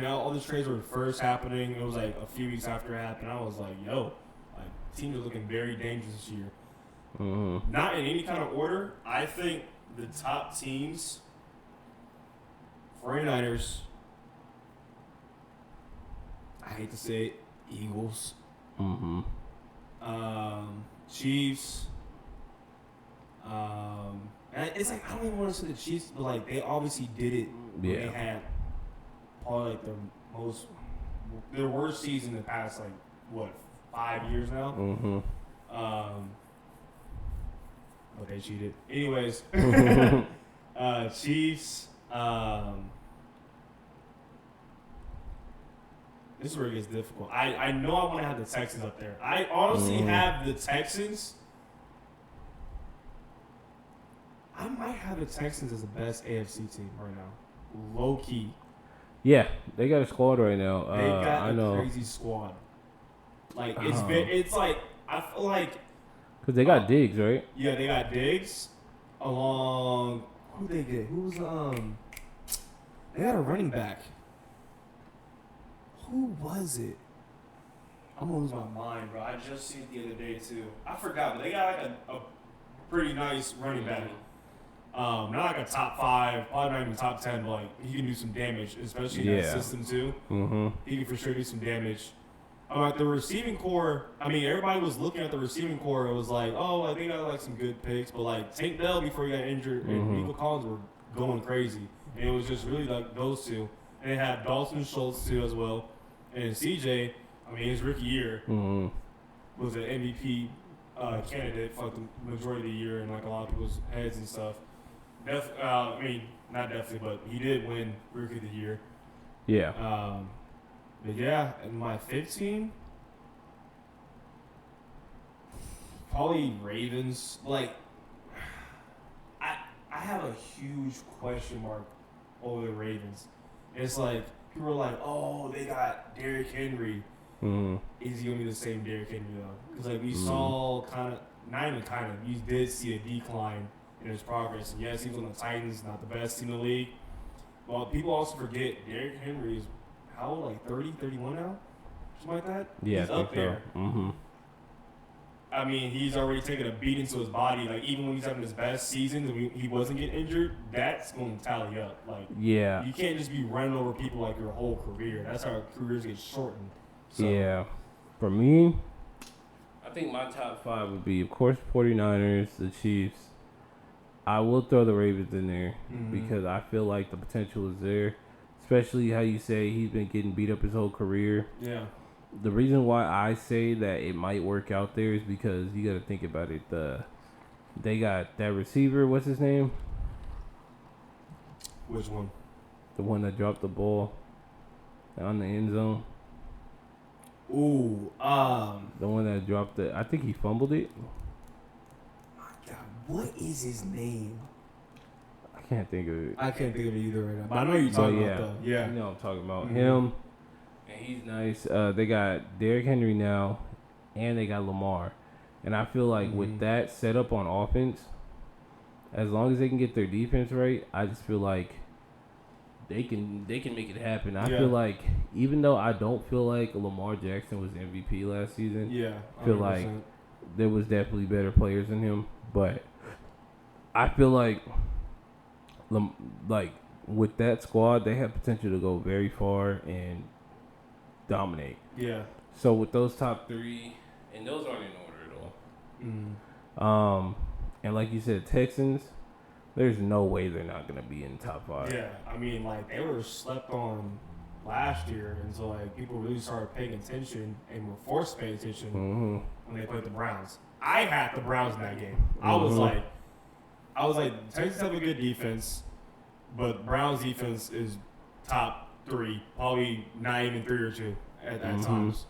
all the trades were first happening, it was a few weeks after it happened. I was like, teams are looking very dangerous this year. Mm-hmm. Not in any kind of order. I think the top teams, 49ers, I hate to say it, Eagles. Mm-hmm. Chiefs. And it's I don't even want to say the Chiefs, but they obviously did it when they had probably their worst season in the past 5 years now. Mm-hmm. But they cheated. Anyways, Chiefs. This is where it gets difficult. I know I want to have the Texans up there. I honestly have the Texans. I might have the Texans as the best AFC team right now. Low key. Yeah, they got a squad right now. They got a crazy squad. I feel like. Because they got Diggs, right? Yeah, they got Diggs. Along. Who they get? Who's They got a running back. Who was it? I'm gonna lose my mind, bro. I just seen it the other day too. I forgot, but they got a pretty nice running back. Not a top 5, probably not even top 10, but he can do some damage, especially in that system too. Mm-hmm. He can for sure do some damage. At the receiving core, everybody was looking at the receiving core. It was I think I got some good picks, but Tank Bell before he got injured and Nico Collins were going crazy, and it was just really those two. And they had Dalton Schultz too as well, and CJ. His rookie year was an MVP candidate for the majority of the year in a lot of people's heads and stuff. Not definitely, but he did win Rookie of the Year. Yeah. But yeah, and my 15, probably Ravens. Like, I have a huge question mark over the Ravens. It's like people are like, oh, they got Derrick Henry. Mm-hmm. Is he gonna be the same Derrick Henry though? Because like we saw not even you did see a decline in his progress. And yes, he was on the Titans, not the best team in the league. Well, people also forget Derrick Henry is how old, like 30, 31 now? Something like that? Yeah, He's I think up there. so. Mm-hmm. I mean, he's already taken a beating to his body. Like, even when he's having his best seasons and he wasn't getting injured, that's going to tally up. Like, Yeah. you can't just be running over people like your whole career. That's how careers get shortened. So, Yeah. For me, I think my top 5 would be, of course, 49ers, the Chiefs. I will throw the Ravens in there because I feel like the potential is there. Especially how you say he's been getting beat up his whole career. Yeah. The reason why I say that it might work out there is because you got to think about it. They got that receiver. What's his name? Which one? The one that dropped the ball on the end zone. Ooh, The one that dropped it. I think he fumbled it. my God, what is his name? I can't think of it. I can't think of it either right now. But I know you're talking about though. Yeah. You know what I'm talking about. Him. And he's nice. They got Derrick Henry now, and they got Lamar. And I feel like with that setup on offense, as long as they can get their defense right, I just feel like they can make it happen. I feel like even though I don't feel like Lamar Jackson was MVP last season, I feel like there was definitely better players than him. But I feel like with that squad, they have potential to go very far and dominate. Yeah. So with those top 3, and those aren't in order at all. And like you said, Texans, there's no way they're not gonna be in top 5. Yeah, I mean, like they were slept on last year, and so like people really started paying attention and were forced to pay attention when they played the Browns. I had the Browns in that game. I was like, Texans have a good defense, but Browns defense is top 3, probably not even 3 or 2 at times.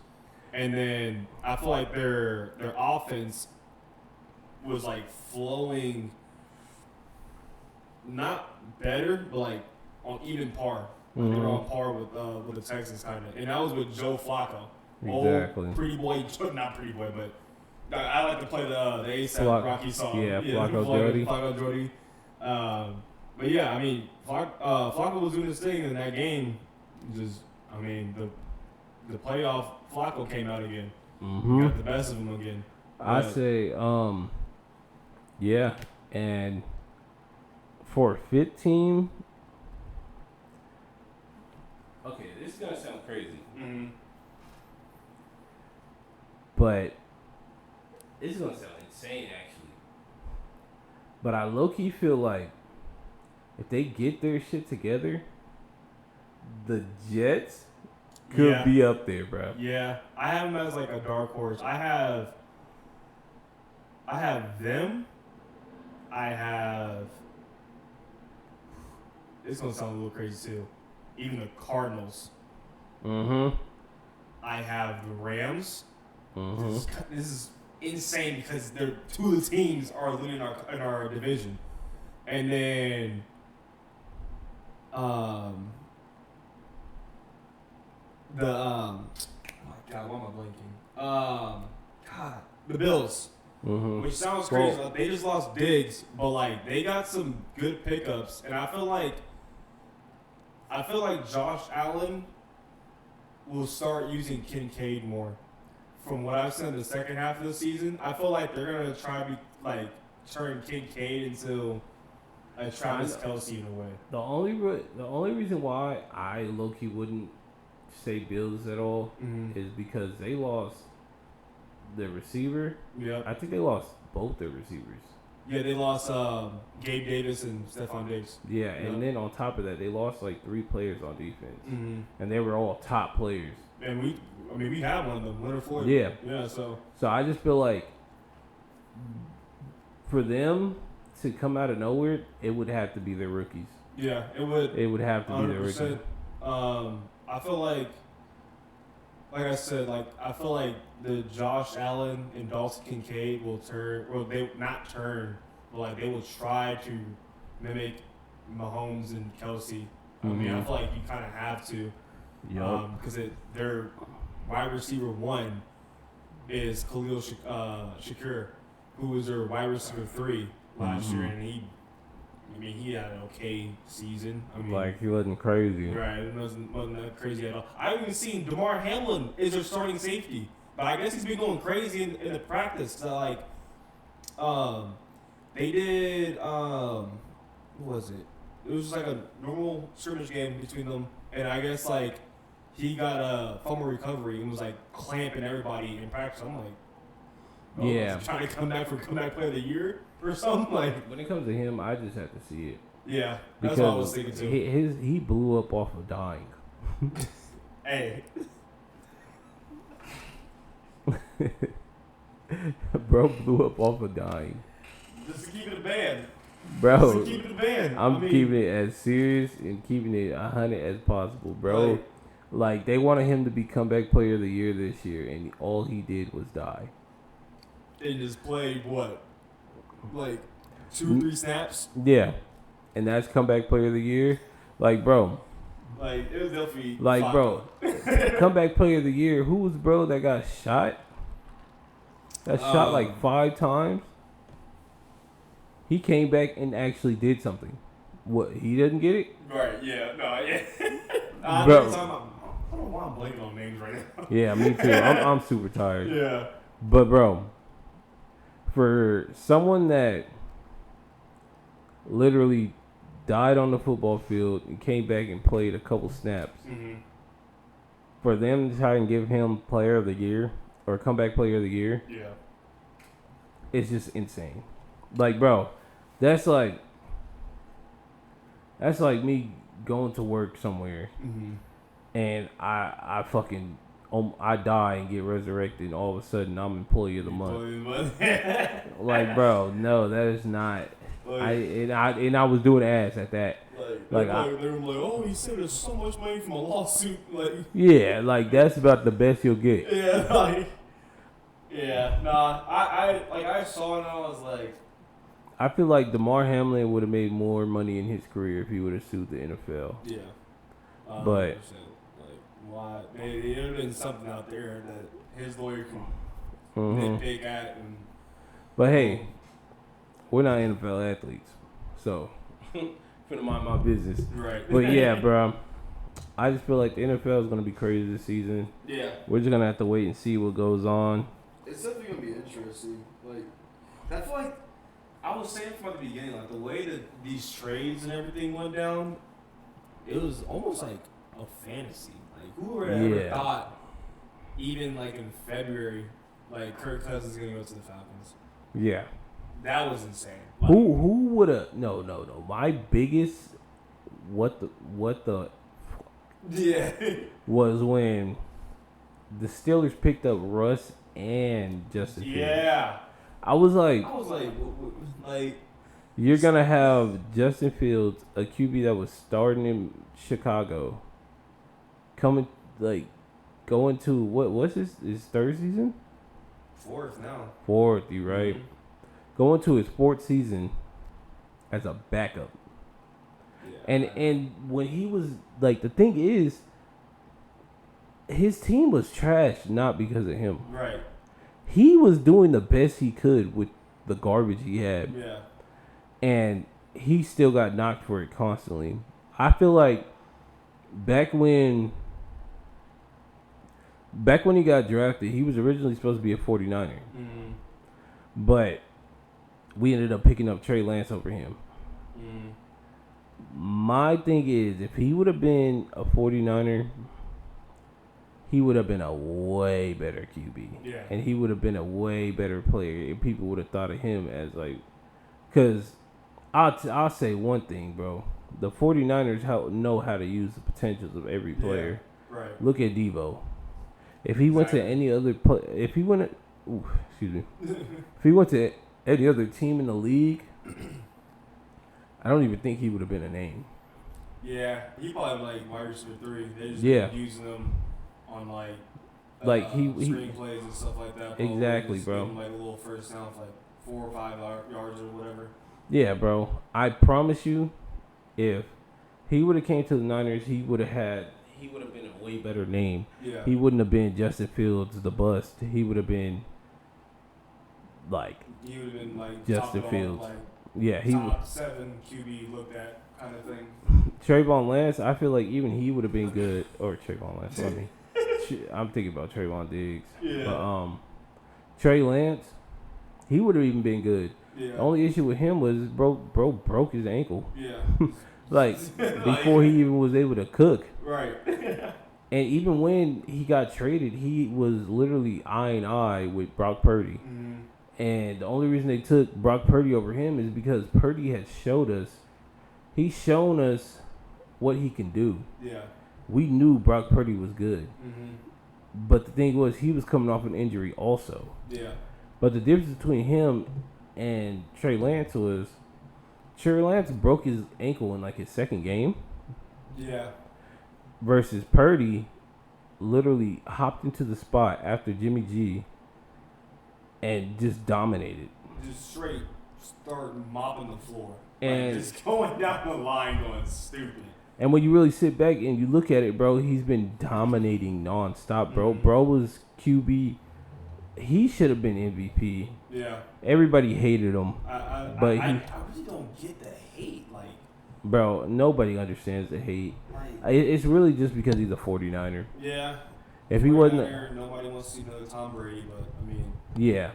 And then I feel like their offense was like flowing. Not better, but like on even par. Like they were on par with the Texans kind of, and that was with Joe Flacco. Exactly. Old pretty boy, not pretty boy, but I like to play the ASAP Rocky song. Yeah, Flacco Jody. Flacco Jody. But yeah, I mean, Flacco was doing his thing in that game. Just, I mean, the playoff Flacco came out again. Got the best of him again. I say, yeah, and for a fit team, okay, this is gonna sound crazy, but this is gonna sound insane actually. But I low-key feel like if they get their shit together, the Jets could be up there, bro. Yeah, I have them as like a dark horse. I have them. I have. It's gonna sound a little crazy too. Even the Cardinals. I have the Rams. This is insane because they're 2 of the teams are literally in our division, and then oh my God, why am I blanking? The Bills. Which sounds crazy. Like, they just lost Diggs, but like they got some good pickups, and I feel like Josh Allen will start using Kincaid more. From what I've seen in the second half of the season, I feel like they're gonna try to turn Kincaid into a Travis Kelce in a way. The only reason why I low-key wouldn't say Bills at all is because they lost their receiver. Yeah, I think they lost both their receivers. Yeah, they lost Gabe Davis and Stephon Diggs. Yeah, and then on top of that, they lost like 3 players on defense, and they were all top players. And we had one of them, Leonard Floyd. Yeah. So I just feel like for them to come out of nowhere, it would have to be their rookies. Yeah, it would. It would have to be their rookies. I feel like I said, I feel like the Josh Allen and Dalton Kincaid will turn. Well, they not turn, but like they will try to mimic Mahomes and Kelsey. I mean, I feel like you kind of have to, because their wide receiver one is Khalil Shakir, who was their wide receiver 3 last year, and he had an okay season. I mean, like he wasn't crazy. Right, it wasn't that crazy at all. I haven't even seen DeMar Hamlin is their starting safety, but I guess he's been going crazy in the practice. So they did what was it? It was just like a normal scrimmage game between them, and I guess like he got a fumble recovery and was like clamping everybody in practice. I'm like, yeah, trying to come back for comeback player of the year or something. Like when it comes to him, I just have to see it. Yeah, that's what I was thinking too. He blew up off of dying. Hey. Bro blew up off of dying. Just to keep it a band. Bro, just to keep it a band. I'm keeping it as serious and keeping it 100 as possible, bro. Like, they wanted him to be comeback player of the year this year, and all he did was die. And just played what? Like 2-3 snaps? Yeah. And that's comeback player of the year. Like, bro. Like, it was definitely like, bro. Comeback player of the year. Who was bro that got shot? Got shot like 5 times. He came back and actually did something. What? He didn't get it? Right, yeah. No, yeah. Bro. I don't know why I'm blanking on names right now. Yeah, me too. I'm super tired. Yeah. But, bro, for someone that literally died on the football field and came back and played a couple snaps, for them to try and give him player of the year or comeback player of the year, it's just insane. Like, bro, that's like me going to work somewhere and I fucking I die and get resurrected and all of a sudden I'm employee of the month. Like, bro, no, that is not. I was doing ass at that. They were like, oh, he saved us so much money from a lawsuit. Like, yeah, like that's about the best you'll get. Yeah, I saw it and I was like, I feel like DeMar Hamlin would have made more money in his career if he would have sued the NFL. Yeah, but like, why? Maybe there would have been something out there that his lawyer can nitpick at. But hey, we're not NFL athletes, so finna mind my business. Right. But yeah, bro, I just feel like the NFL is gonna be crazy this season. Yeah. We're just gonna have to wait and see what goes on. It's definitely gonna be interesting. Like, I feel like I was saying from the beginning, like the way that these trades and everything went down, it was almost like a fantasy. Like, who would have ever thought, even like in February, like Kirk Cousins is gonna go to the Falcons? Yeah. That was insane. Like, who would have? No. My biggest what the was when the Steelers picked up Russ and Justin Fields. Yeah. I was like, you're gonna have Justin Fields, a QB that was starting in Chicago, going to what's his third season? Fourth now. Fourth, you right? Going to his fourth season as a backup. Yeah, and when he was like, the thing is, his team was trash not because of him. Right. He was doing the best he could with the garbage he had. Yeah. And he still got knocked for it constantly. I feel like back when he got drafted, he was originally supposed to be a 49er. But we ended up picking up Trey Lance over him. My thing is, if he would have been a 49er, he would have been a way better QB. Yeah. And he would have been a way better player. And people would have thought of him as like... Because I'll say one thing, bro. The 49ers know how to use the potentials of every player. Yeah, right. Look at Devo. If he went to any other... If he went to any other team in the league, I don't even think he would have been a name. Yeah, he probably like wide receiver 3. They just using him on like he screen plays and stuff like that. Exactly, just bro. Give him like a little first down for like 4 or 5 yards or whatever. Yeah, bro. I promise you, if he would have came to the Niners, he would have been a way better name. Yeah. He wouldn't have been Justin Fields the bust. He would have been like Justin Fields. Like, yeah, he top 7 QB looked at kind of thing. Trayvon Lance, I feel like even he would have been good. Or Trayvon Lance, I mean. I'm thinking about Trayvon Diggs. Yeah. But Trey Lance, he would have even been good. Yeah. The only issue with him was bro broke his ankle. Yeah. Before he even was able to cook. Right. And even when he got traded, he was literally eye and eye with Brock Purdy. Mm-hmm. And the only reason they took Brock Purdy over him is because Purdy has he's shown us what he can do. Yeah. We knew Brock Purdy was good. Mm-hmm. But the thing was, he was coming off an injury also. Yeah. But the difference between him and Trey Lance was Trey Lance broke his ankle in like his second game. Yeah. Versus Purdy literally hopped into the spot after Jimmy G and just dominated. Just straight start mopping the floor. And just going down the line going stupid. And when you really sit back and you look at it, bro, he's been dominating nonstop, bro. Mm-hmm. Bro was QB. He should have been MVP. Yeah. Everybody hated him. I really don't get the hate. Like, bro, nobody understands the hate. It's really just because he's a 49er. Yeah. If he wasn't, nobody wants to see another Tom Brady, but I mean, yeah.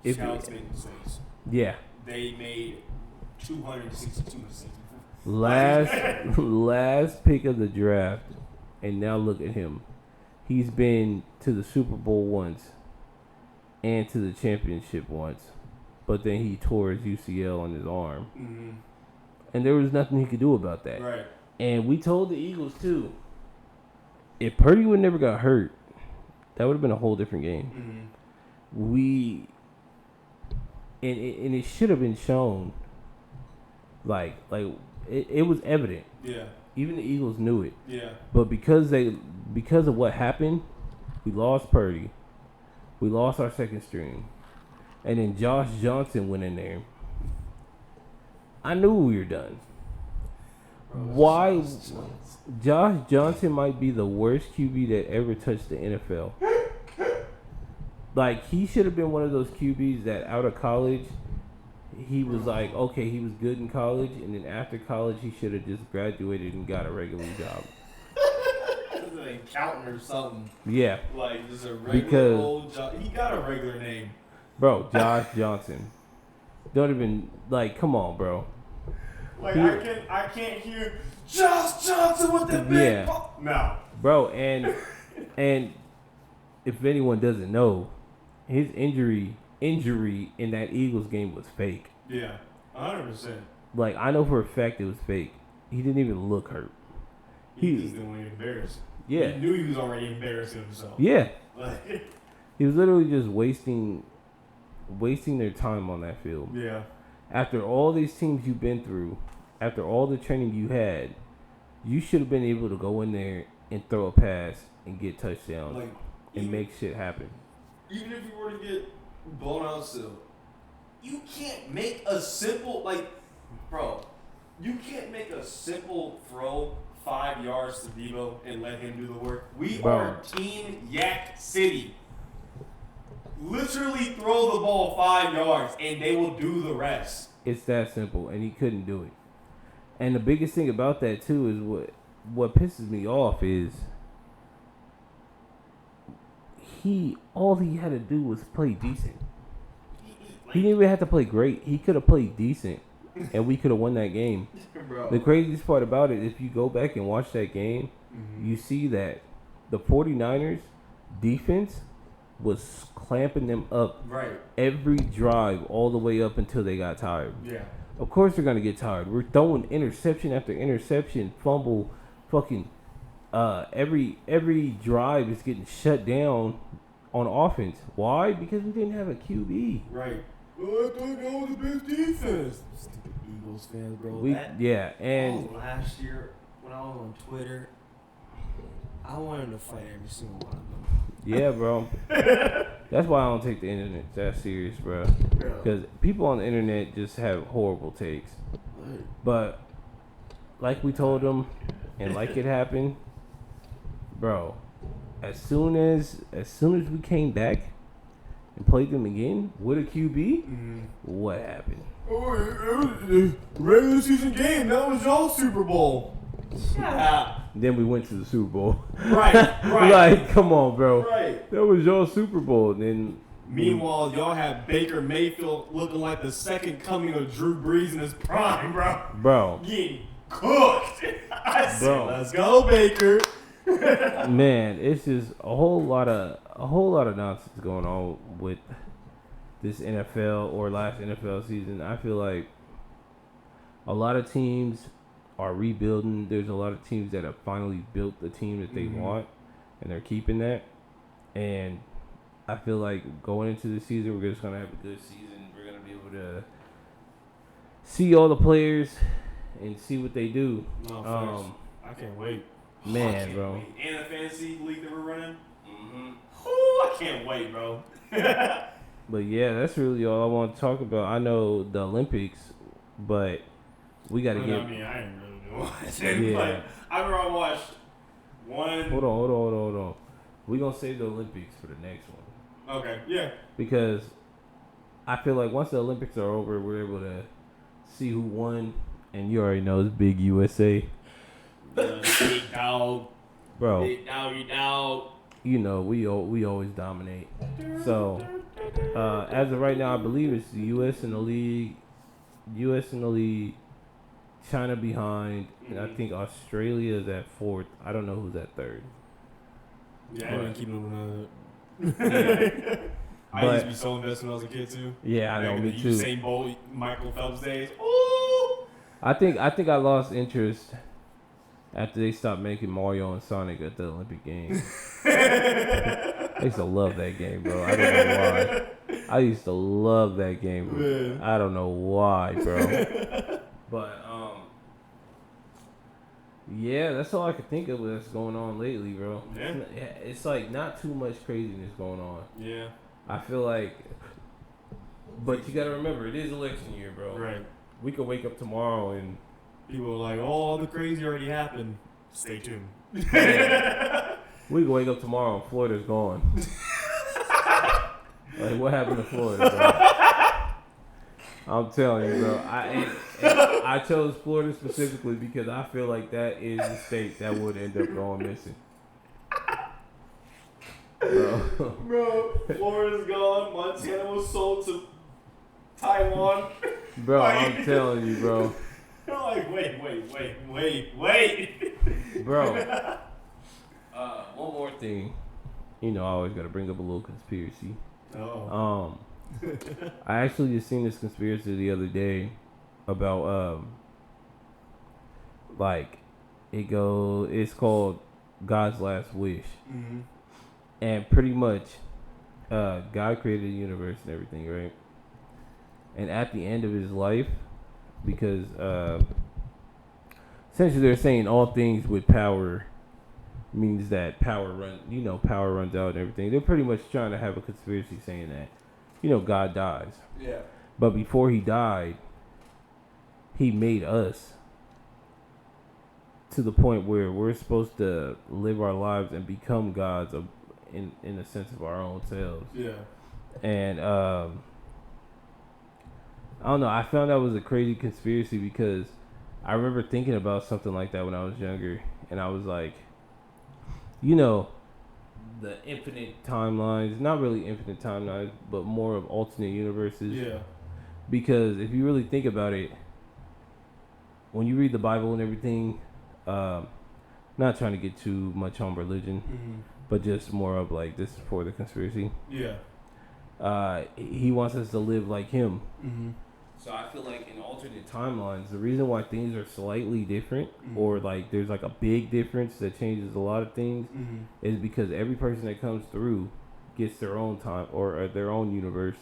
Scouts make mistakes. Yeah. They made 262 mistakes. Last pick of the draft, and now look at him. He's been to the Super Bowl once and to the championship once, but then he tore his UCL on his arm. Mm-hmm. And there was nothing he could do about that. Right. And we told the Eagles, too, if Purdy would never got hurt, that would have been a whole different game. Mm-hmm. And it should have been shown, like it was evident. Yeah. Even the Eagles knew it. Yeah. But because of what happened, we lost Purdy. We lost our second string. And then Josh Johnson went in there. I knew we were done. Why? Josh Johnson might be the worst QB that ever touched the NFL. Like, he should have been one of those QBs that out of college, he was like, okay, he was good in college, and then after college, he should have just graduated and got a regular job. An accountant or something. Yeah. Like, just a regular old job. He got a regular name. Bro, Josh Johnson. Don't even, like, come on, bro. Like, I can't hear Josh Johnson with the big ball. No. Bro, and if anyone doesn't know, his injury in that Eagles game was fake. Yeah, 100%. Like, I know for a fact it was fake. He didn't even look hurt. He just didn't want to embarrass. Yeah. He knew he was already embarrassing himself. Yeah. Like, he was literally just wasting their time on that field. Yeah. After all these teams you've been through, after all the training you had, you should have been able to go in there and throw a pass and get touchdowns and make shit happen. Even if you were to get blown out still, you can't make a simple, you can't make a simple throw 5 yards to Debo and let him do the work. We are Team Yak City. Literally throw the ball 5 yards and they will do the rest. It's that simple, and he couldn't do it. And the biggest thing about that too is what pisses me off is all he had to do was play decent. He didn't even have to play great. He could have played decent, and we could have won that game. Bro. The craziest part about it, if you go back and watch that game, you see that the 49ers defense was clamping them up every drive all the way up until they got tired. Yeah. Of course they're going to get tired. We're throwing interception after interception, fumble, fucking every drive is getting shut down on offense. Why? Because we didn't have a QB. Right. Well, I thought that was the best defense. Stupid Eagles fans, bro. And last year, when I was on Twitter, I wanted to fight every single one of them. Yeah, bro. That's why I don't take the internet that serious, bro. Because people on the internet just have horrible takes. But like we told them, and like it happened, bro. As soon as we came back and played them again with a QB, what happened? Regular season game. That was y'all Super Bowl. Yeah. Then we went to the Super Bowl. Right. Like, come on, bro. Right. That was y'all Super Bowl. Then meanwhile, y'all had Baker Mayfield looking like the second coming of Drew Brees in his prime, bro. Bro. Getting cooked. I said, let's go, Baker. Man, it's just a whole lot of nonsense going on with this NFL or last NFL season. I feel like a lot of teams are rebuilding. There's a lot of teams that have finally built the team that they want, and they're keeping that. And I feel like going into the season, we're just gonna have a good season. We're gonna be able to see all the players and see what they do. No, I can't wait. Man, bro. Wait. And the fantasy league that we're running. I can't wait, bro. But yeah, that's really all I want to talk about. I know the Olympics, but we got to get. I mean, I ain't really been watching. Yeah. But I remember I watched one. Hold on. We're going to save the Olympics for the next one. Okay, yeah. Because I feel like once the Olympics are over, we're able to see who won. And you already know it's Big USA. Big dog. Bro. Big doggy dog. You know, we always dominate. So, as of right now, I believe it's the U.S. in the league. China behind. And I think Australia is at fourth. I don't know who's at third. Yeah, I didn't keep moving I But- used to be so invested when I was a kid, too. Yeah, I know, me too. Usain Bolt, Michael Phelps days. Ooh! I think I lost interest after they stopped making Mario and Sonic at the Olympic Games. I used to love that game, bro. I don't know why. I used to love that game. Bro. I don't know why, bro. But yeah, that's all I could think of that's going on lately, bro. Yeah. It's like not too much craziness going on. Yeah. I feel like, but you gotta remember, it is election year, bro. Right. We could wake up tomorrow and People are like, oh, all the crazy already happened. Stay tuned. we could wake up tomorrow and Florida's gone. Like, what happened to Florida, bro? I'm telling you, bro. I chose Florida specifically because I feel like that is the state that would end up going missing. Bro, Florida's gone. Montana was sold to Taiwan. Bro, I'm telling you, bro. You're like, wait. Bro. One more thing. You know, I always got to bring up a little conspiracy. Oh. I actually just seen this conspiracy the other day about like it's called God's Last Wish. Mm-hmm. And pretty much God created the universe and everything, right? And at the end of his life, because essentially they're saying all things with power means that power runs out and everything. They're pretty much trying to have a conspiracy saying that, God dies. Yeah. But before he died, he made us to the point where we're supposed to live our lives and become gods in the sense of our own selves. Yeah. And I don't know. I found that was a crazy conspiracy because I remember thinking about something like that when I was younger, and I was like, the infinite timelines, not really infinite timelines, but more of alternate universes. Yeah. Because if you really think about it, when you read the Bible and everything, not trying to get too much on religion, but just more of like this is for the conspiracy. Yeah. He wants us to live like him. Mm-hmm. So I feel like in alternate timelines, the reason why things are slightly different, or like there's like a big difference that changes a lot of things, is because every person that comes through gets their own time or their own universe,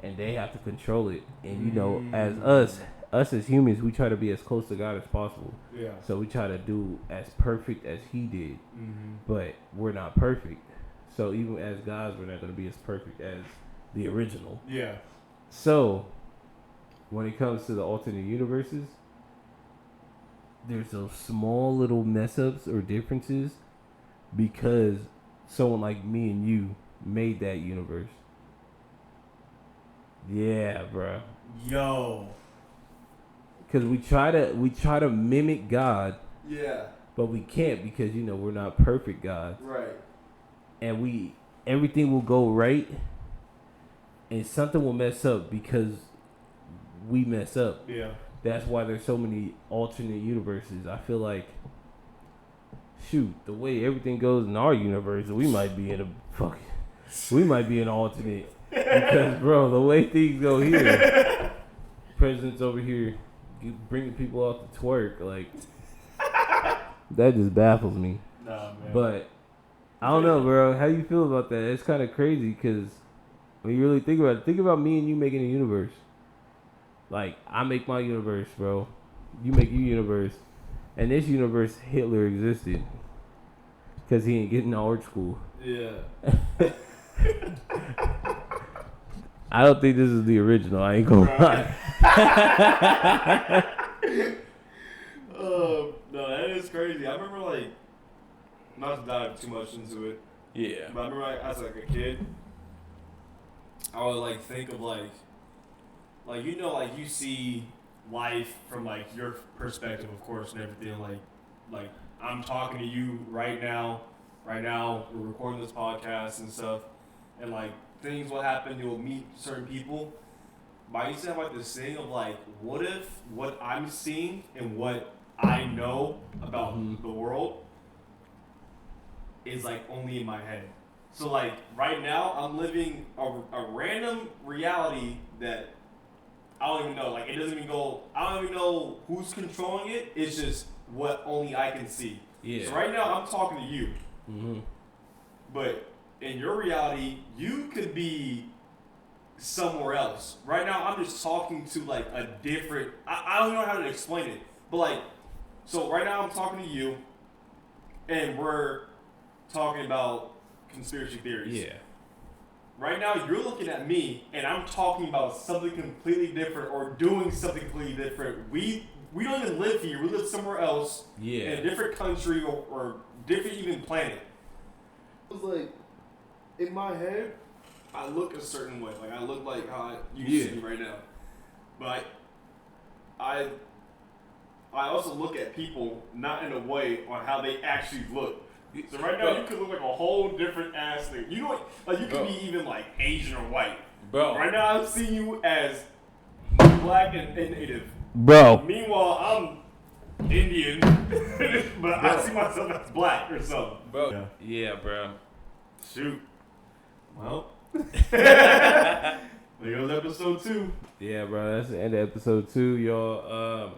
and they have to control it. And as us us as humans, we try to be as close to God as possible. Yeah. So we try to do as perfect as He did, Mm-hmm. but we're not perfect. So even as gods, we're not going to be as perfect as the original. Yeah. So when it comes to the alternate universes, there's those small little mess ups or differences because someone like me and you made that universe. Yeah, bro. Yo. Because we try to mimic God, Yeah. but we can't because we're not perfect gods, Right. and everything will go right, and something will mess up because we mess up. Yeah. That's why there's so many alternate universes. I feel like, shoot, the way everything goes in our universe, we might be an alternate because, bro, the way things go here, president's over here bringing people out to twerk, like that just baffles me. Nah, man. But I don't know, bro. How you feel about that? It's kind of crazy because when you really think about me and you making a universe. Like, I make my universe, bro. You make your universe. And this universe, Hitler existed. Because he ain't getting to art school. Yeah. I don't think this is the original. I ain't gonna lie. No, that is crazy. I remember, like, not to dive too much into it, Yeah. but I remember, like, as, like, a kid, I would, like, think of, like, you see life from, like, your perspective, of course, and everything. Like I'm talking to you right now. Right now, we're recording this podcast and stuff. And, like, things will happen. You'll meet certain people. But I used to have, like, this thing of, like, what if what I'm seeing and what I know about the world is, like, only in my head. So, like, right now, I'm living a random reality that I don't even know. Like, it doesn't even go. I don't even know who's controlling it. It's just what only I can see. Yeah. So right now, I'm talking to you. Mm-hmm. But in your reality, you could be somewhere else. Right now, I'm just talking to, like, a different. I don't know how to explain it. But, like, so right now, I'm talking to you, and we're talking about conspiracy theories. Yeah. Right now, you're looking at me, and I'm talking about something completely different or doing something completely different. We don't even live here. We live somewhere else, in a different country or different even planet. It was like, in my head, I look a certain way. Like, I look like how you see me right now. But I also look at people not in a way on how they actually look. So right now, you could look like a whole different ass thing. You know, like, you could be even, like, Asian or white. Bro. Right now, I'm seeing you as black and native. Bro. Meanwhile, I'm Indian, but I see myself as black or something. Bro. Yeah, bro. Shoot. Well. There goes episode 2. Yeah, bro. That's the end of episode 2, y'all.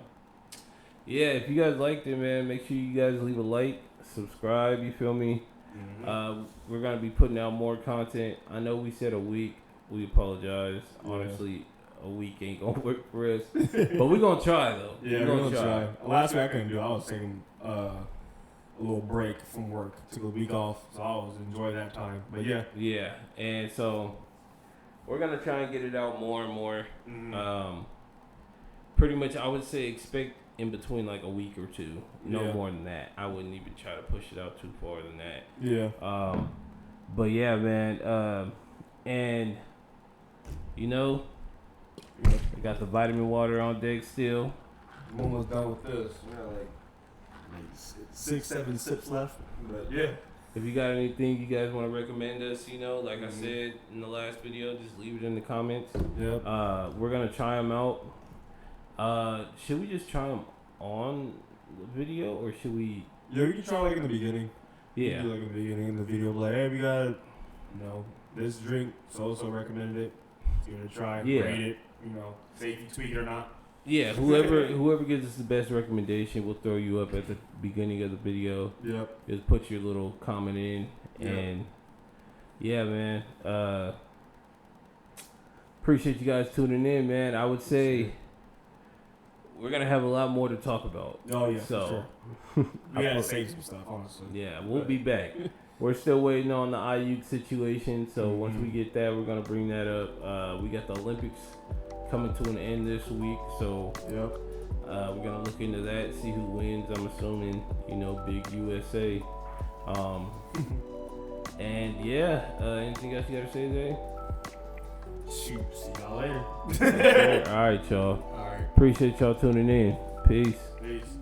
Yeah, if you guys liked it, man, make sure you guys leave a like. Subscribe, you feel me? Mm-hmm. We're gonna be putting out more content. I know we said a week. We apologize. Yeah. Honestly, a week ain't gonna work for us, but we're gonna try though. Yeah, we're gonna try. Last week I couldn't do it. I was taking a little break from work. Took a week off, so I was enjoying that time. But yeah. Yeah, and so we're gonna try and get it out more and more. Mm-hmm. Pretty much, I would say expect in between like a week or two, no more than that. I wouldn't even try to push it out too far than that. Yeah. But yeah, man. And I got the vitamin water on deck still. I'm almost done with this. We got like 6-7 sips left. But yeah. If you got anything you guys want to recommend us, like I said in the last video, just leave it in the comments. Yep. We're gonna try them out. Should we just try them on the video, or should we? Yeah, we can try like in the beginning. Yeah. Like in the beginning in the video, like, hey, we got, this drink. So recommended it. Give it a try. Rate it. Say if you tweak it or not. Yeah. Whoever gives us the best recommendation, we'll throw you up at the beginning of the video. Yep. Just put your little comment in, and yeah, man. Appreciate you guys tuning in, man. I would say we're gonna have a lot more to talk about. Oh yeah, so for sure. We gotta save some stuff, honestly. yeah, we'll be back. We're still waiting on the Aiyuk situation, so once we get that, we're gonna bring that up. We got the Olympics coming to an end this week, so Yep. we're gonna look into that, see who wins. I'm assuming, big USA. And yeah, anything else you gotta say, Jay? Shoot, see y'all later. All right, y'all. All right. Appreciate y'all tuning in. Peace. Peace.